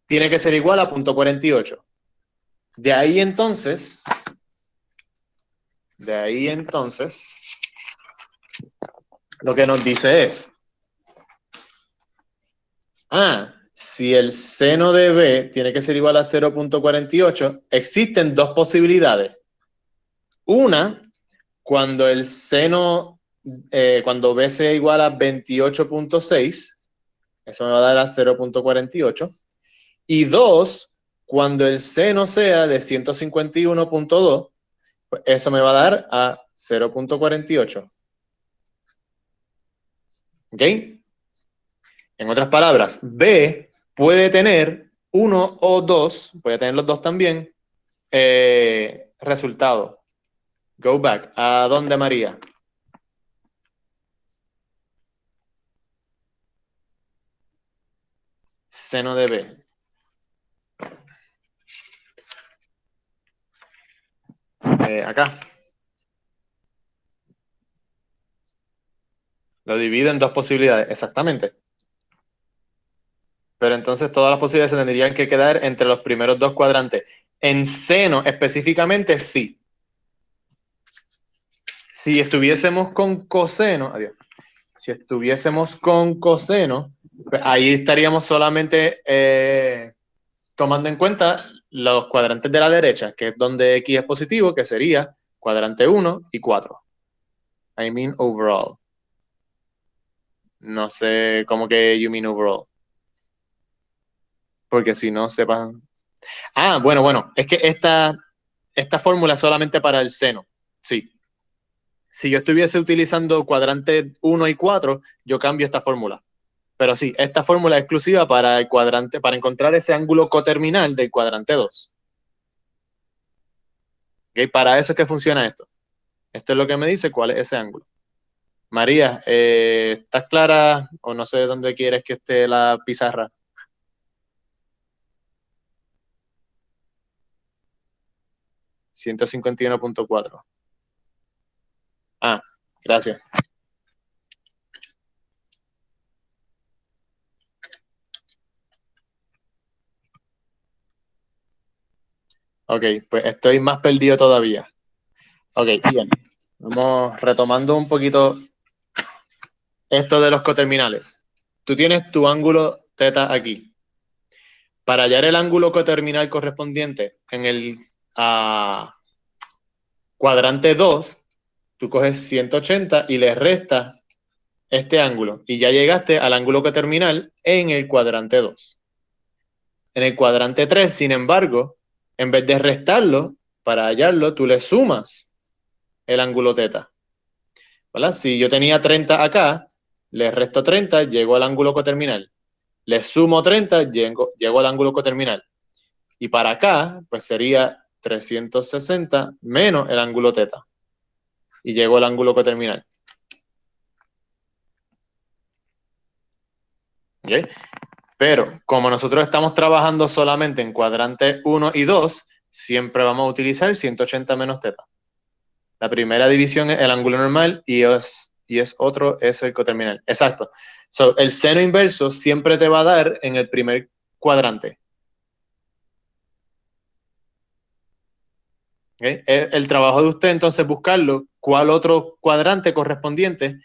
tiene que ser igual a punto 48. De ahí entonces, lo que nos dice es, si el seno de B tiene que ser igual a 0.48, existen dos posibilidades. Una, cuando el seno, cuando B sea igual a 28.6, eso me va a dar a 0.48. Y dos, cuando el seno sea de 151.2, pues eso me va a dar a 0.48. ¿Ok? En otras palabras, B puede tener uno o dos, puede tener los dos también, resultado. Go back. ¿A dónde, María? Seno de B. Acá. Lo divido en dos posibilidades, exactamente. Pero entonces todas las posibilidades se tendrían que quedar entre los primeros dos cuadrantes. En seno específicamente, sí. Si estuviésemos con coseno, si estuviésemos con coseno, pues ahí estaríamos solamente tomando en cuenta los cuadrantes de la derecha, que es donde X es positivo, que sería cuadrante 1 y 4. I mean overall. No sé cómo que you mean overall. Porque si no sepan... bueno, es que esta fórmula es solamente para el seno. Sí. Si yo estuviese utilizando cuadrante 1 y 4, yo cambio esta fórmula. Pero sí, esta fórmula es exclusiva para el cuadrante, para encontrar ese ángulo coterminal del cuadrante 2. ¿Okay? Para eso es que funciona esto. Esto es lo que me dice cuál es ese ángulo. María, ¿estás clara o no sé dónde quieres que esté la pizarra? $151.4. Gracias. Ok, pues estoy más perdido todavía. Ok, bien. Vamos retomando un poquito esto de los coterminales. Tú tienes tu ángulo θ aquí. Para hallar el ángulo coterminal correspondiente en el cuadrante 2, tú coges 180 y le restas este ángulo y ya llegaste al ángulo coterminal en el cuadrante 2. En el cuadrante 3, sin embargo, en vez de restarlo, para hallarlo, tú le sumas el ángulo θ. ¿Verdad? Si yo tenía 30 acá, le resto 30, llego al ángulo coterminal. Le sumo 30, llego al ángulo coterminal. Y para acá, pues sería 360 menos el ángulo θ. Y llego al ángulo coterminal. ¿Okay? Pero como nosotros estamos trabajando solamente en cuadrante 1 y 2, siempre vamos a utilizar 180 menos θ. La primera división es el ángulo normal y otro es el coterminal. Exacto. El seno inverso siempre te va a dar en el primer cuadrante. ¿Okay? El trabajo de usted entonces es buscarlo, cuál otro cuadrante correspondiente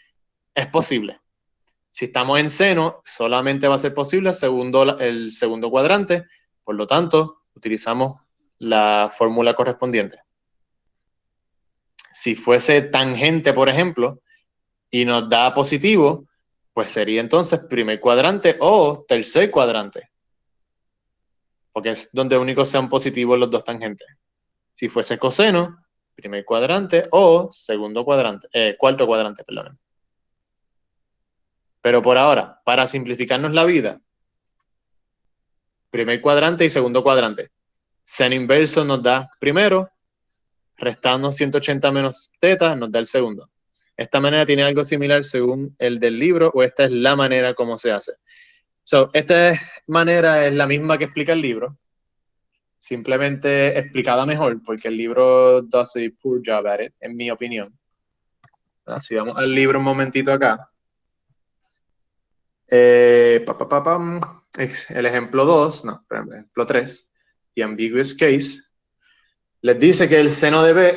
es posible. Si estamos en seno, solamente va a ser posible el segundo cuadrante, por lo tanto, utilizamos la fórmula correspondiente. Si fuese tangente, por ejemplo, y nos da positivo, pues sería entonces primer cuadrante o tercer cuadrante, porque es donde únicos sean positivos los dos tangentes. Si fuese coseno, primer cuadrante o segundo cuadrante, cuarto cuadrante, perdón. Pero por ahora, para simplificarnos la vida, primer cuadrante y segundo cuadrante. Seno inverso nos da primero, restando 180 menos teta nos da el segundo. Esta manera tiene algo similar según el del libro, o esta es la manera como se hace. Esta manera es la misma que explica el libro, simplemente explicada mejor, porque el libro does a poor job at it, en mi opinión. Si vamos al libro un momentito acá. El ejemplo 2, no, perdón, ejemplo 3, the ambiguous case, les dice que el seno de B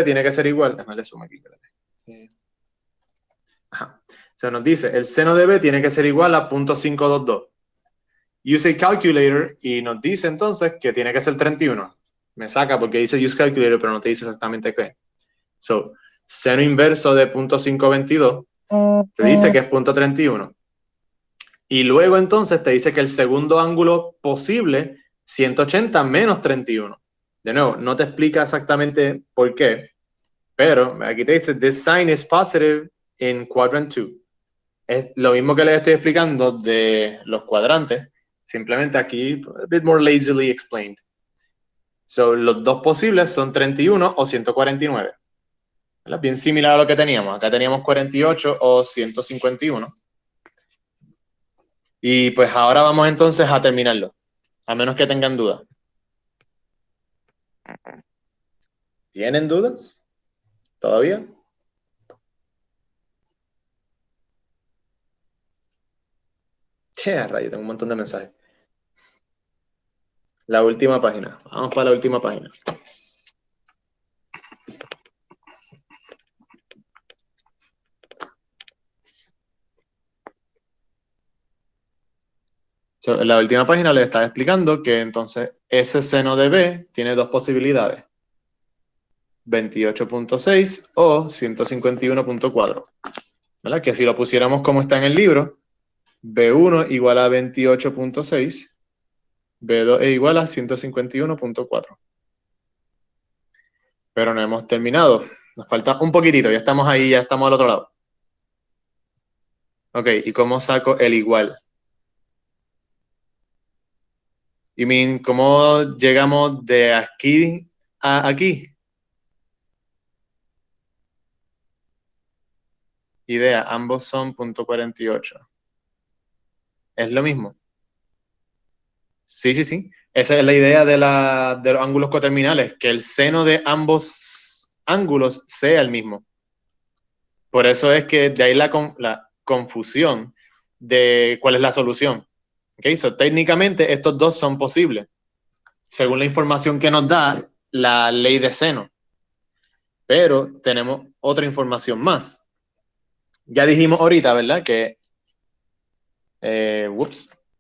tiene que ser igual, déjame le sumo aquí, nos dice, el seno de B tiene que ser igual a 0.522. Use a calculator y nos dice entonces que tiene que ser 31. Me saca porque dice use calculator, pero no te dice exactamente qué. Seno inverso de 0.522 te dice que es 0.31. Y luego entonces te dice que el segundo ángulo posible, 180 menos 31. De nuevo, no te explica exactamente por qué, pero aquí te dice, this sign is positive in quadrant 2. Es lo mismo que les estoy explicando de los cuadrantes, simplemente aquí a bit more lazily explained. Los dos posibles son 31 o 149. ¿Verdad? Bien similar a lo que teníamos. Acá teníamos 48 o 151. Y pues ahora vamos entonces a terminarlo, a menos que tengan dudas. ¿Tienen dudas? ¿Todavía? Rayo, tengo un montón de mensajes. La última página. Vamos para la última página. En la última página les estaba explicando que entonces ese seno de B tiene dos posibilidades. 28.6 o 151.4. ¿Verdad? Que si lo pusiéramos como está en el libro, B1 igual a 28.6, B2 es igual a 151.4. Pero no hemos terminado. Nos falta un poquitito, ya estamos ahí, ya estamos al otro lado. Ok, ¿y cómo saco el igual? ¿Cómo llegamos de aquí a aquí? Idea, ambos son .48. ¿Es lo mismo? Sí, sí, sí. Esa es la idea de los ángulos coterminales, que el seno de ambos ángulos sea el mismo. Por eso es que de ahí la confusión de cuál es la solución. Okay, técnicamente estos dos son posibles, según la información que nos da la ley de seno. Pero tenemos otra información más. Ya dijimos ahorita, ¿verdad? Que,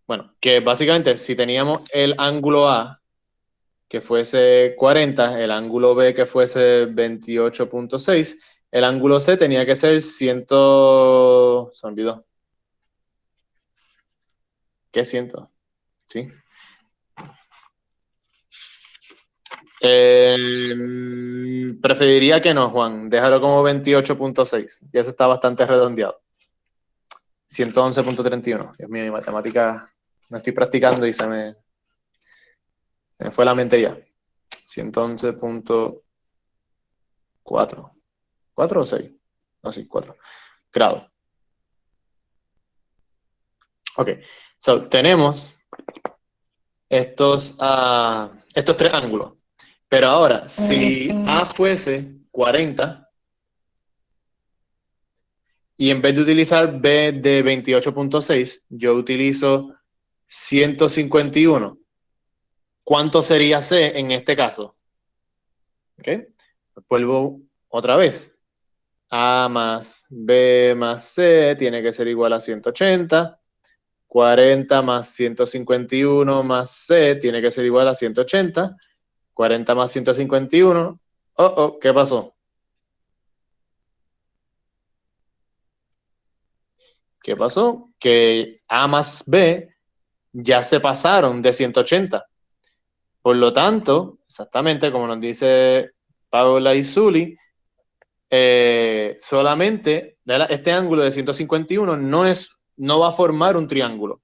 bueno, que básicamente si teníamos el ángulo A que fuese 40, el ángulo B que fuese 28.6, el ángulo C tenía que ser 100... Se olvidó. ¿Qué 100? Sí. Preferiría que no, Juan. Déjalo como 28.6. Ya eso está bastante redondeado. 111.31. Dios mío, mi matemática no estoy practicando y se me fue la mente ya. 111.4. ¿4 o 6? No, sí, 4 grados. Ok, tenemos estos tres ángulos. Pero ahora, si A fuese 40 y en vez de utilizar B de 28.6, yo utilizo 151, ¿cuánto sería C en este caso? Ok, vuelvo otra vez. A más B más C tiene que ser igual a 180. 40 más 151 más C tiene que ser igual a 180. 40 más 151. ¿Qué pasó? ¿Qué pasó? Que A más B ya se pasaron de 180. Por lo tanto, exactamente como nos dice Paula y Zuli, solamente este ángulo de 151 no va a formar un triángulo.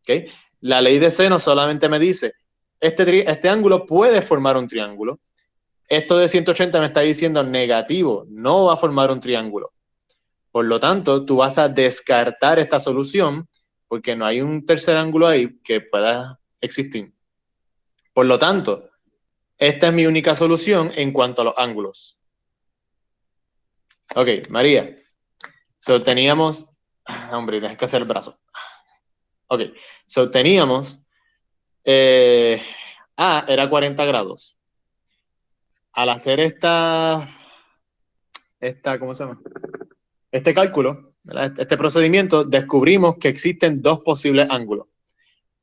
¿Okay? La ley de seno solamente me dice, este ángulo puede formar un triángulo. Esto de 180 me está diciendo negativo, no va a formar un triángulo. Por lo tanto, tú vas a descartar esta solución porque no hay un tercer ángulo ahí que pueda existir. Por lo tanto, esta es mi única solución en cuanto a los ángulos. Ok, María. So, teníamos... Hombre, tienes que hacer el brazo. Ok, so teníamos... A era 40 grados. Al hacer ¿cómo se llama? Este cálculo, ¿verdad? Este procedimiento, descubrimos que existen dos posibles ángulos.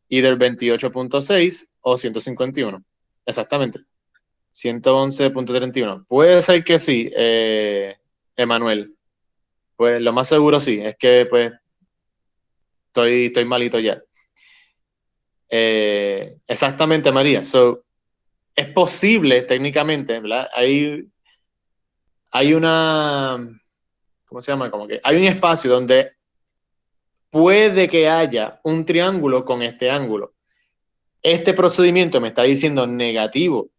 Either 28.6 o 151. Exactamente. 111.31. Puede ser que sí, Emanuel. Pues lo más seguro sí, es que pues estoy malito ya. Exactamente, María. So, es posible técnicamente, ¿verdad? Hay una, ¿cómo se llama? Como que hay un espacio donde puede que haya un triángulo con este ángulo. Este procedimiento me está diciendo negativo.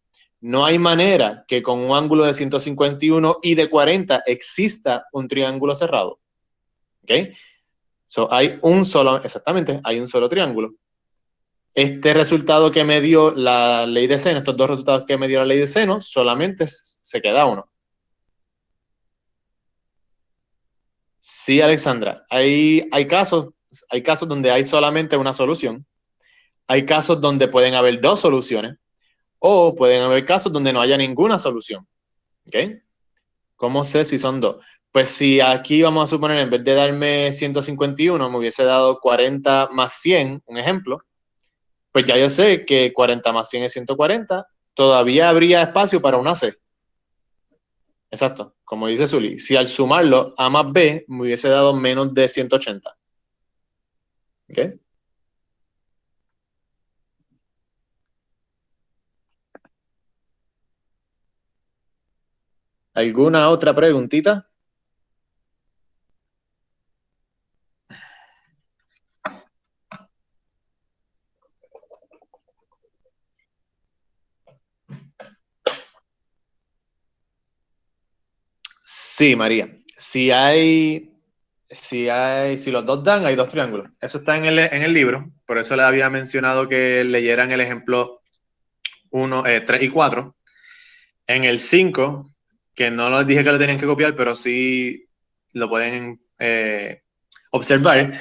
No hay manera que con un ángulo de 151 y de 40 exista un triángulo cerrado. ¿Ok? So, hay un solo triángulo. Este resultado que me dio la ley de seno, estos dos resultados que me dio la ley de seno, solamente se queda uno. Sí, Alexandra, hay casos donde hay solamente una solución. Hay casos donde pueden haber dos soluciones o pueden haber casos donde no haya ninguna solución. ¿Ok? ¿Cómo sé si son dos? Pues si aquí vamos a suponer, en vez de darme 151, me hubiese dado 40 más 100, un ejemplo, pues ya yo sé que 40 más 100 es 140, todavía habría espacio para una C. Exacto, como dice Zuli, si al sumarlo A más B me hubiese dado menos de 180. ¿Ok? ¿Alguna otra preguntita? Sí, María. Si los dos dan, hay dos triángulos. Eso está en el libro, por eso les había mencionado que leyeran el ejemplo 1, 3 y 4. En el 5, que no les dije que lo tenían que copiar, pero sí lo pueden observar.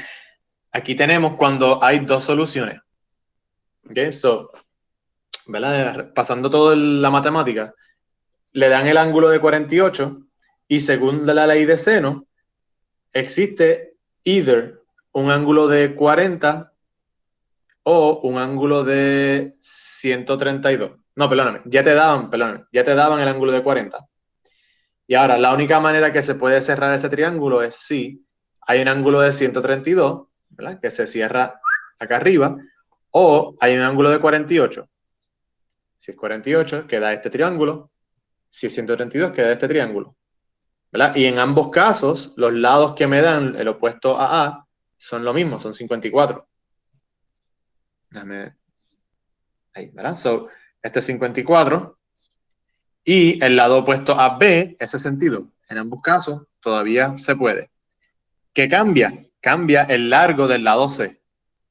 Aquí tenemos cuando hay dos soluciones. ¿Ok? So, ¿verdad? Pasando toda la matemática, le dan el ángulo de 48 y según la ley de seno, existe either un ángulo de 40 o un ángulo de 132. No, perdóname, ya te daban el ángulo de 40. Y ahora, la única manera que se puede cerrar ese triángulo es si hay un ángulo de 132, ¿verdad? Que se cierra acá arriba, o hay un ángulo de 48. Si es 48, queda este triángulo. Si es 132, queda este triángulo. ¿Verdad? Y en ambos casos, los lados que me dan el opuesto a A son lo mismo, son 54. Déjame... Ahí, ¿verdad? So, este es 54. Y el lado opuesto a B, ese sentido, en ambos casos, todavía se puede. ¿Qué cambia? Cambia el largo del lado C,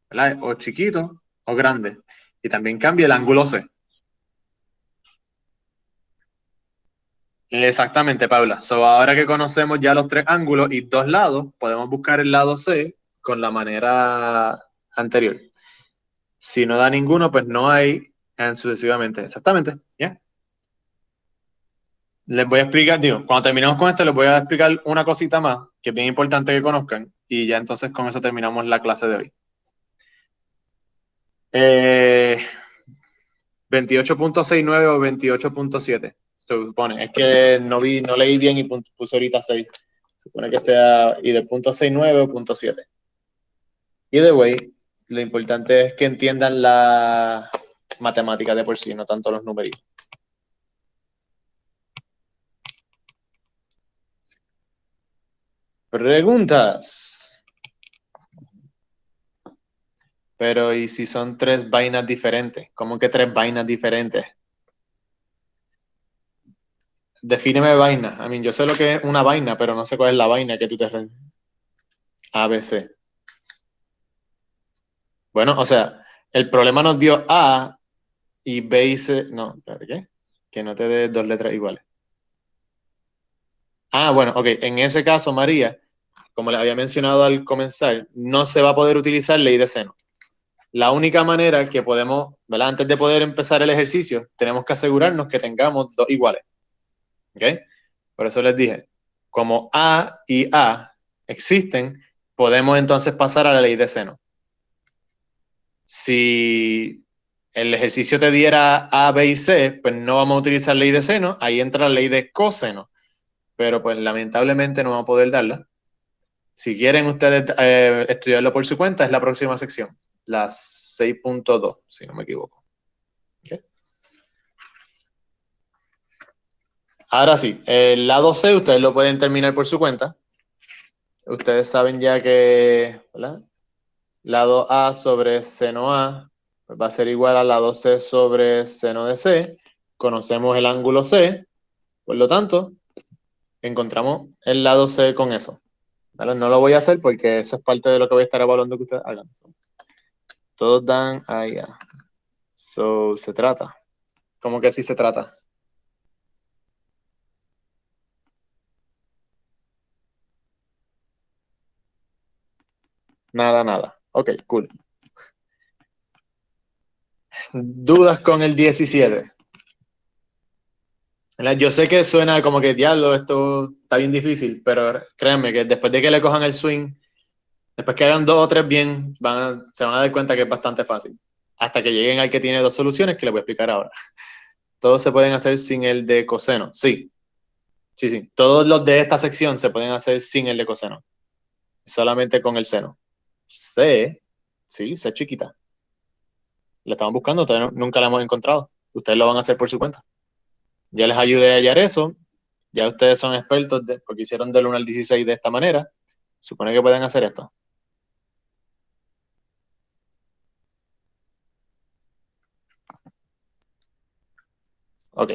¿verdad? O chiquito o grande. Y también cambia el ángulo C. Exactamente, Paula. So, ahora que conocemos ya los tres ángulos y dos lados, podemos buscar el lado C con la manera anterior. Si no da ninguno, pues no hay, sucesivamente. Exactamente, ¿ya? Les voy a explicar, cuando terminemos con esto, les voy a explicar una cosita más que es bien importante que conozcan y ya entonces con eso terminamos la clase de hoy. 28.69 o 28.7, se supone. Es que no leí bien y puse ahorita 6. Supone que sea either 0.69 o 0.7. Either way, lo importante es que entiendan la matemática de por sí, no tanto los numeritos. Preguntas. Pero, ¿y si son 3 vainas diferentes? ¿Cómo que 3 vainas diferentes? Defíneme vaina. Yo sé lo que es una vaina, pero no sé cuál es la vaina que tú te refieres. A, B, C. Bueno, o sea, el problema nos dio A y B y C. No, espérate, ¿qué? Que no te dé 2 letras iguales. Ah, bueno, ok. En ese caso, María, como les había mencionado al comenzar, no se va a poder utilizar ley de seno. La única manera que podemos, ¿verdad? Antes de poder empezar el ejercicio, tenemos que asegurarnos que tengamos 2 iguales. ¿Ok? Por eso les dije, como A y A existen, podemos entonces pasar a la ley de seno. Si el ejercicio te diera A, B y C, pues no vamos a utilizar ley de seno, ahí entra la ley de coseno, pero pues lamentablemente no vamos a poder darla. Si quieren ustedes estudiarlo por su cuenta, es la próxima sección, la 6.2, si no me equivoco. ¿Okay? Ahora sí, el lado C ustedes lo pueden terminar por su cuenta. Ustedes saben ya que, ¿verdad? Lado A sobre seno A pues va a ser igual a lado C sobre seno de C. Conocemos el ángulo C, por lo tanto, encontramos el lado C con eso. ¿Vale? No lo voy a hacer porque eso es parte de lo que voy a estar evaluando que ustedes hagan. Todos dan ahí. So, se trata. ¿Cómo que sí se trata? Nada, nada. Ok, cool. ¿Dudas con el 17? Yo sé que suena como que, diablo, esto está bien difícil, pero créanme que después de que le cojan el swing, después que hagan 2 o 3 bien, se van a dar cuenta que es bastante fácil. Hasta que lleguen al que tiene 2 soluciones, que les voy a explicar ahora. Todos se pueden hacer sin el de coseno. Sí. Sí, sí. Todos los de esta sección se pueden hacer sin el de coseno. Solamente con el seno. C, sí, C chiquita. La estamos buscando, todavía nunca la hemos encontrado. Ustedes lo van a hacer por su cuenta. Ya les ayudé a hallar eso. Ya ustedes son expertos porque hicieron del 1 al 16 de esta manera. Supone que pueden hacer esto. Ok.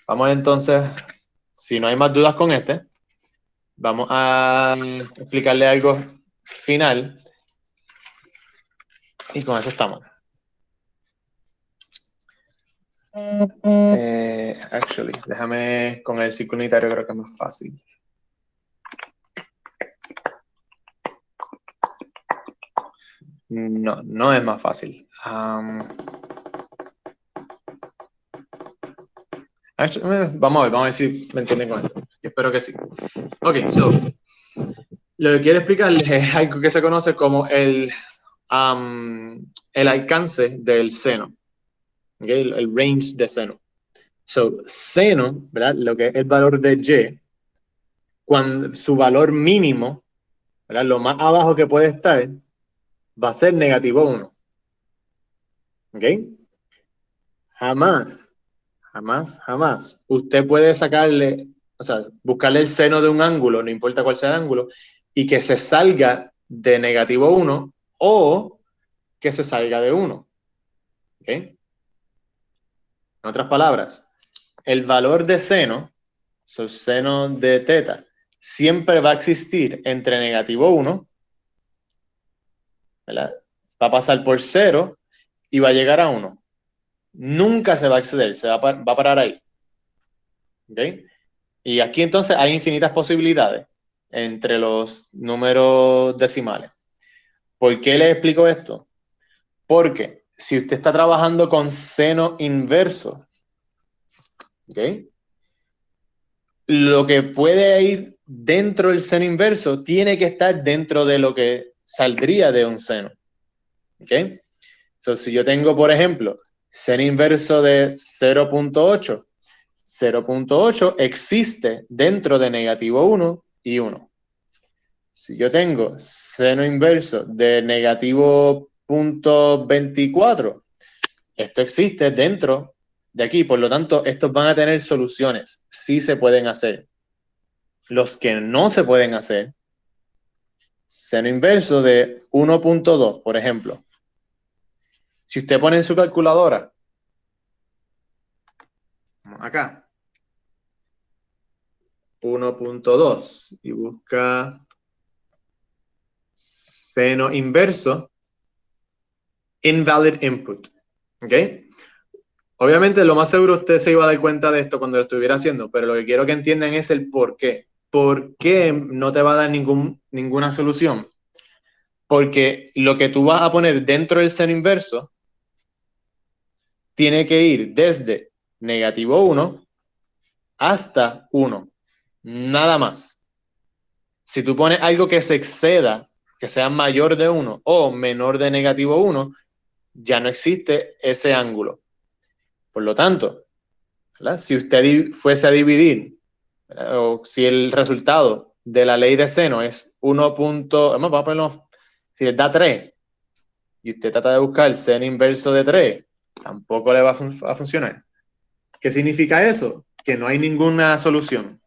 Vamos entonces, si no hay más dudas con este, vamos a explicarle algo final. Y con eso estamos. Actually, déjame con el círculo unitario, creo que es más fácil. No, no es más fácil. Vamos a ver si me entienden con esto. Espero que sí. Ok, so, lo que quiero explicarles es algo que se conoce como el alcance del seno. Okay, el range de seno. So, seno, ¿verdad? Lo que es el valor de Y, cuando su valor mínimo, ¿verdad? Lo más abajo que puede estar, va a ser negativo 1. ¿Ok? Jamás, jamás, jamás. Usted puede sacarle, o sea, buscarle el seno de un ángulo, no importa cuál sea el ángulo, y que se salga de negativo 1 o que se salga de 1. ¿Ok? En otras palabras, el valor de seno, el seno de teta, siempre va a existir entre negativo 1, ¿verdad? Va a pasar por 0 y va a llegar a 1. Nunca se va a exceder, va a parar ahí. ¿Ok? Y aquí entonces hay infinitas posibilidades entre los números decimales. ¿Por qué les explico esto? Porque si usted está trabajando con seno inverso, ¿ok? Lo que puede ir dentro del seno inverso tiene que estar dentro de lo que saldría de un seno. ¿Ok? So, si yo tengo, por ejemplo, seno inverso de 0.8, 0.8 existe dentro de negativo 1 y 1. Si yo tengo seno inverso de negativo 0.24, esto existe dentro de aquí, por lo tanto, estos van a tener soluciones. Sí se pueden hacer. Los que no se pueden hacer, seno inverso de 1.2, por ejemplo. Si usted pone en su calculadora, acá, 1.2 y busca seno inverso, invalid input. ¿Ok? Obviamente, lo más seguro usted se iba a dar cuenta de esto cuando lo estuviera haciendo, pero lo que quiero que entiendan es el por qué. ¿Por qué no te va a dar ninguna solución? Porque lo que tú vas a poner dentro del seno inverso tiene que ir desde negativo 1 hasta 1. Nada más. Si tú pones algo que se exceda, que sea mayor de 1 o menor de negativo 1, ya no existe ese ángulo. Por lo tanto, ¿verdad? Si usted fuese a dividir, ¿verdad? O si el resultado de la ley de seno es 1. Vamos a ponerlo, si da 3 y usted trata de buscar el seno inverso de 3, tampoco le va a funcionar. ¿Qué significa eso? Que no hay ninguna solución.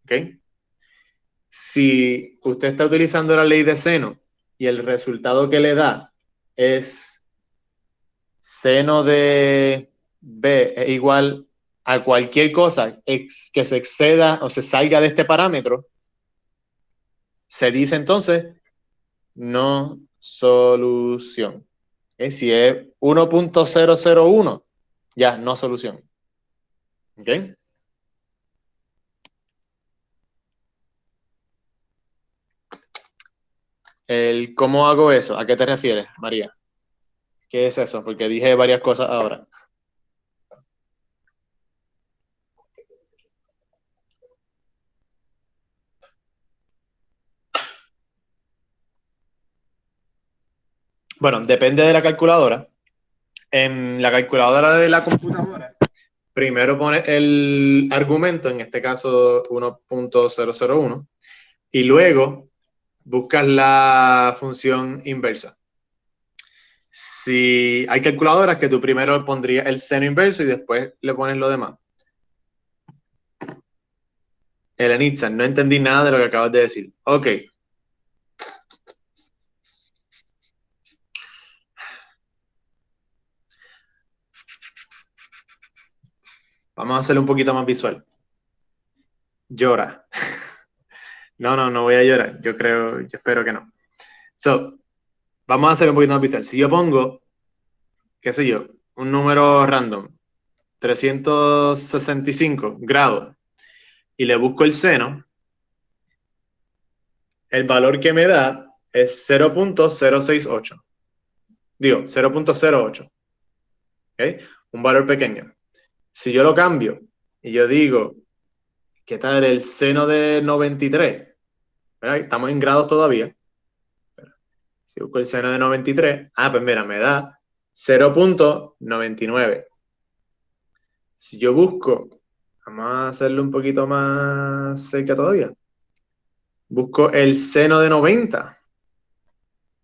¿Ok? Si usted está utilizando la ley de seno y el resultado que le da es seno de b es igual a cualquier cosa que se exceda o se salga de este parámetro, se dice entonces no solución. ¿Okay? Si es 1.001, ya no solución. ¿Ok? ¿Cómo hago eso? ¿A qué te refieres, María? ¿Qué es eso? Porque dije varias cosas ahora. Bueno, depende de la calculadora. En la calculadora de la computadora, primero pones el argumento, en este caso 1.001, y luego buscas la función inversa. Si hay calculadoras que tú primero pondrías el seno inverso y después le pones lo demás. Elenitza, no entendí nada de lo que acabas de decir. Ok. Vamos a hacerlo un poquito más visual. Llora. No voy a llorar. Yo espero que no. Vamos a hacer un poquito más visual. Si yo pongo, qué sé yo, un número random, 365 grados, y le busco el seno, el valor que me da es 0.068. Digo, 0.08. ¿Okay? Un valor pequeño. Si yo lo cambio y yo digo, ¿qué tal el seno de 93? ¿Verdad? Estamos en grados todavía. Si busco el seno de 93, pues mira, me da 0.99. Si yo busco, vamos a hacerlo un poquito más cerca todavía. Busco el seno de 90.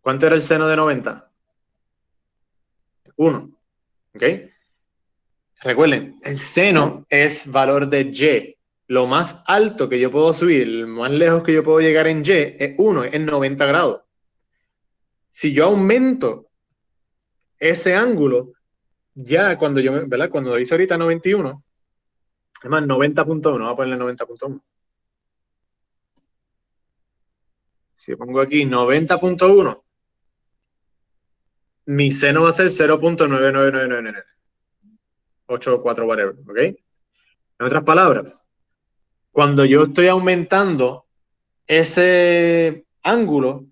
¿Cuánto era el seno de 90? 1. ¿Ok? Recuerden, el seno es valor de y. Lo más alto que yo puedo subir, el más lejos que yo puedo llegar en y es 1, es 90 grados. Si yo aumento ese ángulo, ya cuando ¿verdad? Cuando lo hice ahorita 91, es más 90.1, vamos a ponerle 90.1. Si yo pongo aquí 90.1, mi seno va a ser 0.99984, whatever, ¿ok? En otras palabras, cuando yo estoy aumentando ese ángulo,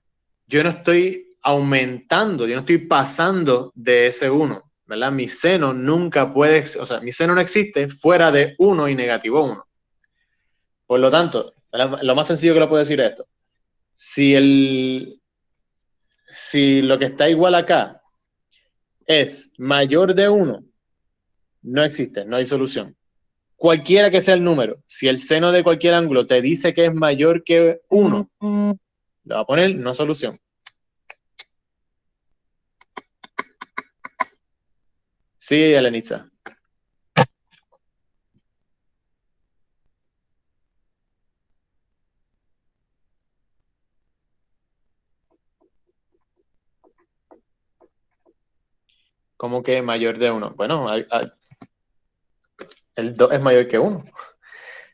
yo no estoy aumentando, yo no estoy pasando de ese 1, ¿verdad? Mi seno nunca puede, o sea, mi seno no existe fuera de 1 y negativo 1. Por lo tanto, lo más sencillo que lo puedo decir es esto. Si lo que está igual acá es mayor de 1, no existe, no hay solución. cualquiera que sea el número, si el seno de cualquier ángulo te dice que es mayor que 1, le va a poner no solución. Sí, Elenitza. ¿Cómo que mayor de 1? Bueno, el 2 es mayor que 1.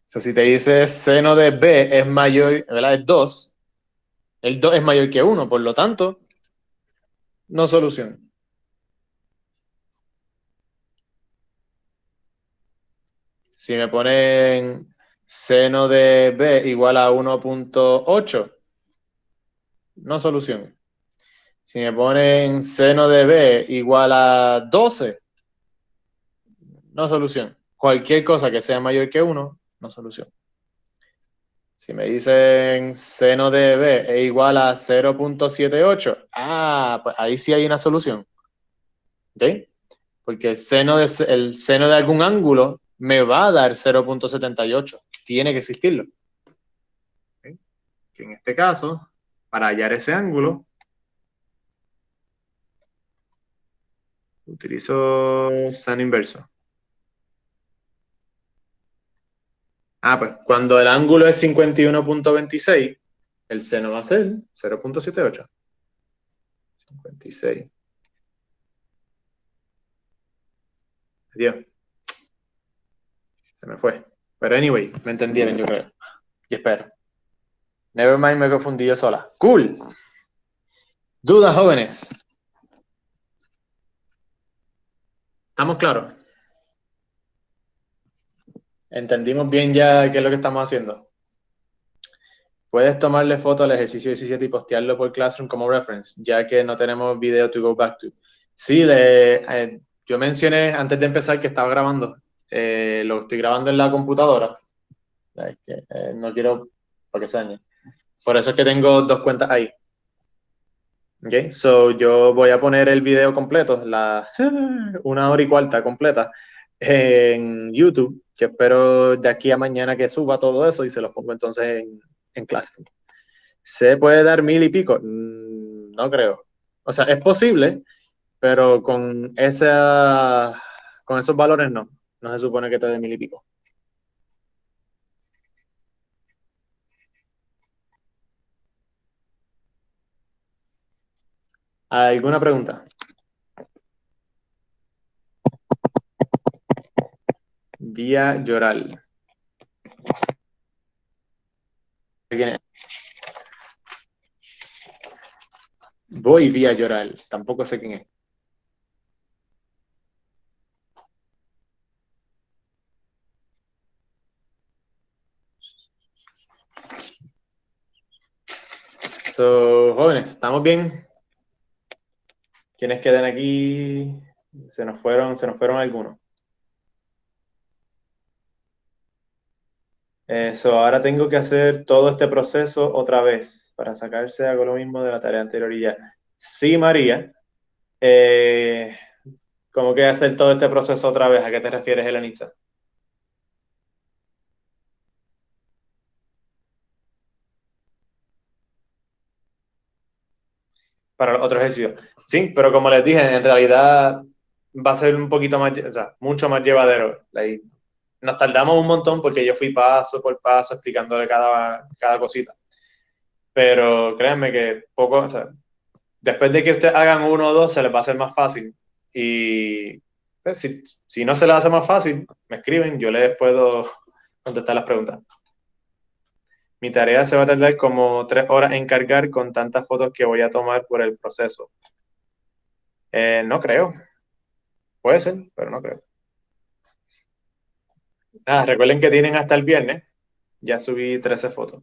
So, si te dice seno de B es mayor, ¿verdad? Es 2. El 2 es mayor que 1, por lo tanto, no solución. Si me ponen seno de B igual a 1.8, no solución. Si me ponen seno de B igual a 12, no solución. Cualquier cosa que sea mayor que 1, no solución. Si me dicen seno de B es igual a 0.78, pues ahí sí hay una solución. ¿Ok? Porque el seno de algún ángulo me va a dar 0.78. Tiene que existirlo. ¿Ok? Que en este caso, para hallar ese ángulo, utilizo seno inverso. Pues cuando el ángulo es 51.26, el seno va a ser 0.78. 56. Adiós. Se me fue. Pero anyway, me entendieron, yo creo. Y espero. Nevermind, me confundí yo sola. Cool. Dudas, jóvenes. ¿Estamos claros? ¿Entendimos bien ya qué es lo que estamos haciendo? Puedes tomarle foto al ejercicio 17 y postearlo por Classroom como reference, ya que no tenemos video to go back to. Sí, yo mencioné antes de empezar que estaba grabando. Lo estoy grabando en la computadora. No quiero para que se dañe. Por eso es que tengo dos cuentas ahí. Ok, so yo voy a poner el video completo, la 1 hora y cuarta completa, en YouTube, que espero de aquí a mañana que suba todo eso y se los pongo entonces en clase. ¿Se puede dar 1000 y pico? No creo. O sea, es posible, pero con esos valores no. No se supone que te dé 1000 y pico. ¿Alguna pregunta? Vía Lloral. ¿Quién es? Voy vía Lloral. Tampoco sé quién es. So, jóvenes, ¿estamos bien? ¿Quiénes quedan aquí? Se nos fueron algunos. Ahora tengo que hacer todo este proceso otra vez para sacarse algo lo mismo de la tarea anterior y ya. Sí, María. ¿Cómo que hacer todo este proceso otra vez? ¿A qué te refieres, Elenitza? Para otro ejercicio. Sí, pero como les dije, en realidad va a ser un poquito más, o sea, mucho más llevadero. Nos tardamos un montón porque yo fui paso por paso explicándole cada cosita. Pero créanme que poco, o sea, después de que ustedes hagan 1 o 2, se les va a hacer más fácil. Y pues, si no se les hace más fácil, me escriben, yo les puedo contestar las preguntas. Mi tarea se va a tardar como 3 horas en cargar con tantas fotos que voy a tomar por el proceso. No creo. Puede ser, pero no creo. Recuerden que tienen hasta el viernes. Ya subí 13 fotos.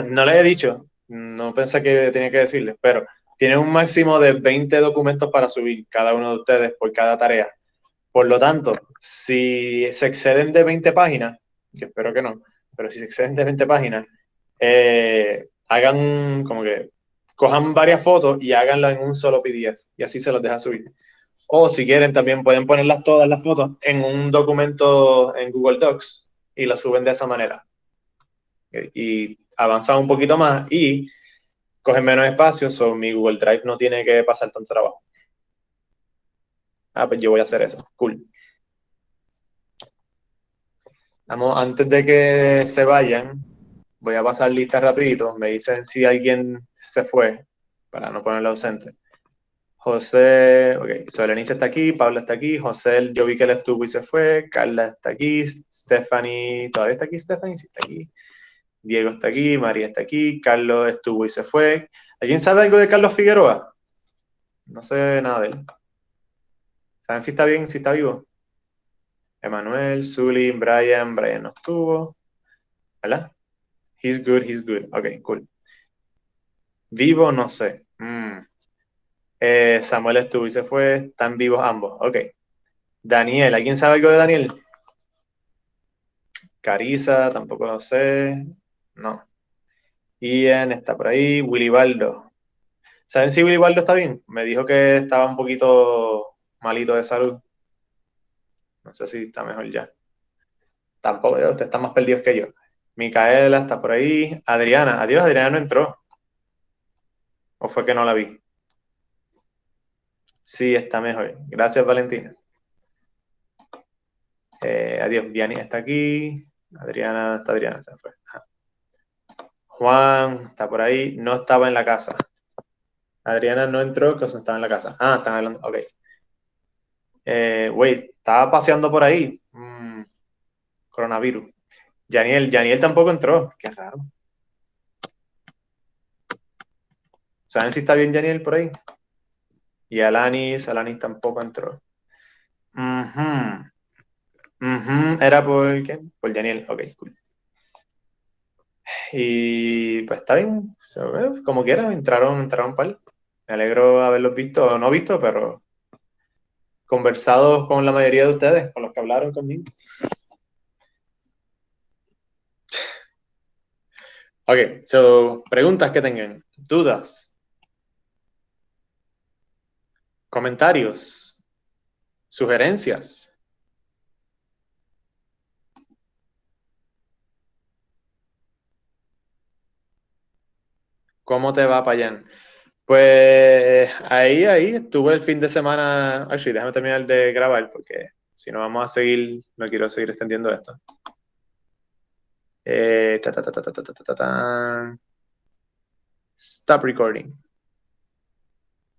No les he dicho, no pensé que tenía que decirles, pero tienen un máximo de 20 documentos para subir cada uno de ustedes por cada tarea. Por lo tanto, si se exceden de 20 páginas, que espero que no, pero si se exceden de 20 páginas, hagan como que cojan varias fotos y háganlo en un solo PDF y así se los deja subir. O si quieren, también pueden ponerlas todas las fotos en un documento en Google Docs y las suben de esa manera. Y avanzan un poquito más y cogen menos espacio, so mi Google Drive no tiene que pasar tanto trabajo. Pues yo voy a hacer eso. Cool. Vamos, antes de que se vayan, voy a pasar lista rapidito. Me dicen si alguien se fue, para no ponerlo ausente. José, ok, Solenice está aquí, Pablo está aquí, José, yo vi que él estuvo y se fue, Carla está aquí, Stephanie, ¿todavía está aquí Stephanie? Sí, está aquí. Diego está aquí, María está aquí, Carlos estuvo y se fue. ¿Alguien sabe algo de Carlos Figueroa? No sé nada de él. ¿Saben si está bien, si está vivo? Emanuel, Zully, Brian no estuvo, ¿verdad? He's good, he's good. Ok, cool. Vivo, no sé. Samuel estuvo y se fue, están vivos ambos. Ok. Daniel, ¿alguien sabe algo de Daniel? Carissa, tampoco lo sé. No. Ian está por ahí. Willy Baldo. ¿Saben si Willy Baldo está bien? Me dijo que estaba un poquito malito de salud. No sé si está mejor ya. Tampoco, usted está más perdido que yo. Micaela está por ahí. Adriana. Adiós, Adriana no entró. ¿O fue que no la vi? Sí, está mejor. Gracias, Valentina. Adiós, Vianney está aquí. Adriana, se fue. Ajá. Juan está por ahí. No estaba en la casa. Adriana no entró, que estaba en la casa. Están hablando. Ok. Wait, estaba paseando por ahí. Coronavirus. Janiel tampoco entró. Qué raro. ¿Saben si está bien Janiel por ahí? Y Alanis tampoco entró. Era por ¿quién? Por Janiel. Ok, cool. Y pues está bien. Como quiera, entraron par. Me alegro haberlos visto, o no visto, pero conversado con la mayoría de ustedes, con los que hablaron conmigo. Ok, so, preguntas que tengan, dudas, comentarios, sugerencias. ¿Cómo te va, Payán? Pues ahí, estuve el fin de semana. Actually, déjame terminar de grabar porque si no vamos a seguir, no quiero seguir extendiendo esto. Ta, ta, ta, ta, ta, ta, ta, ta, ta. Stop recording.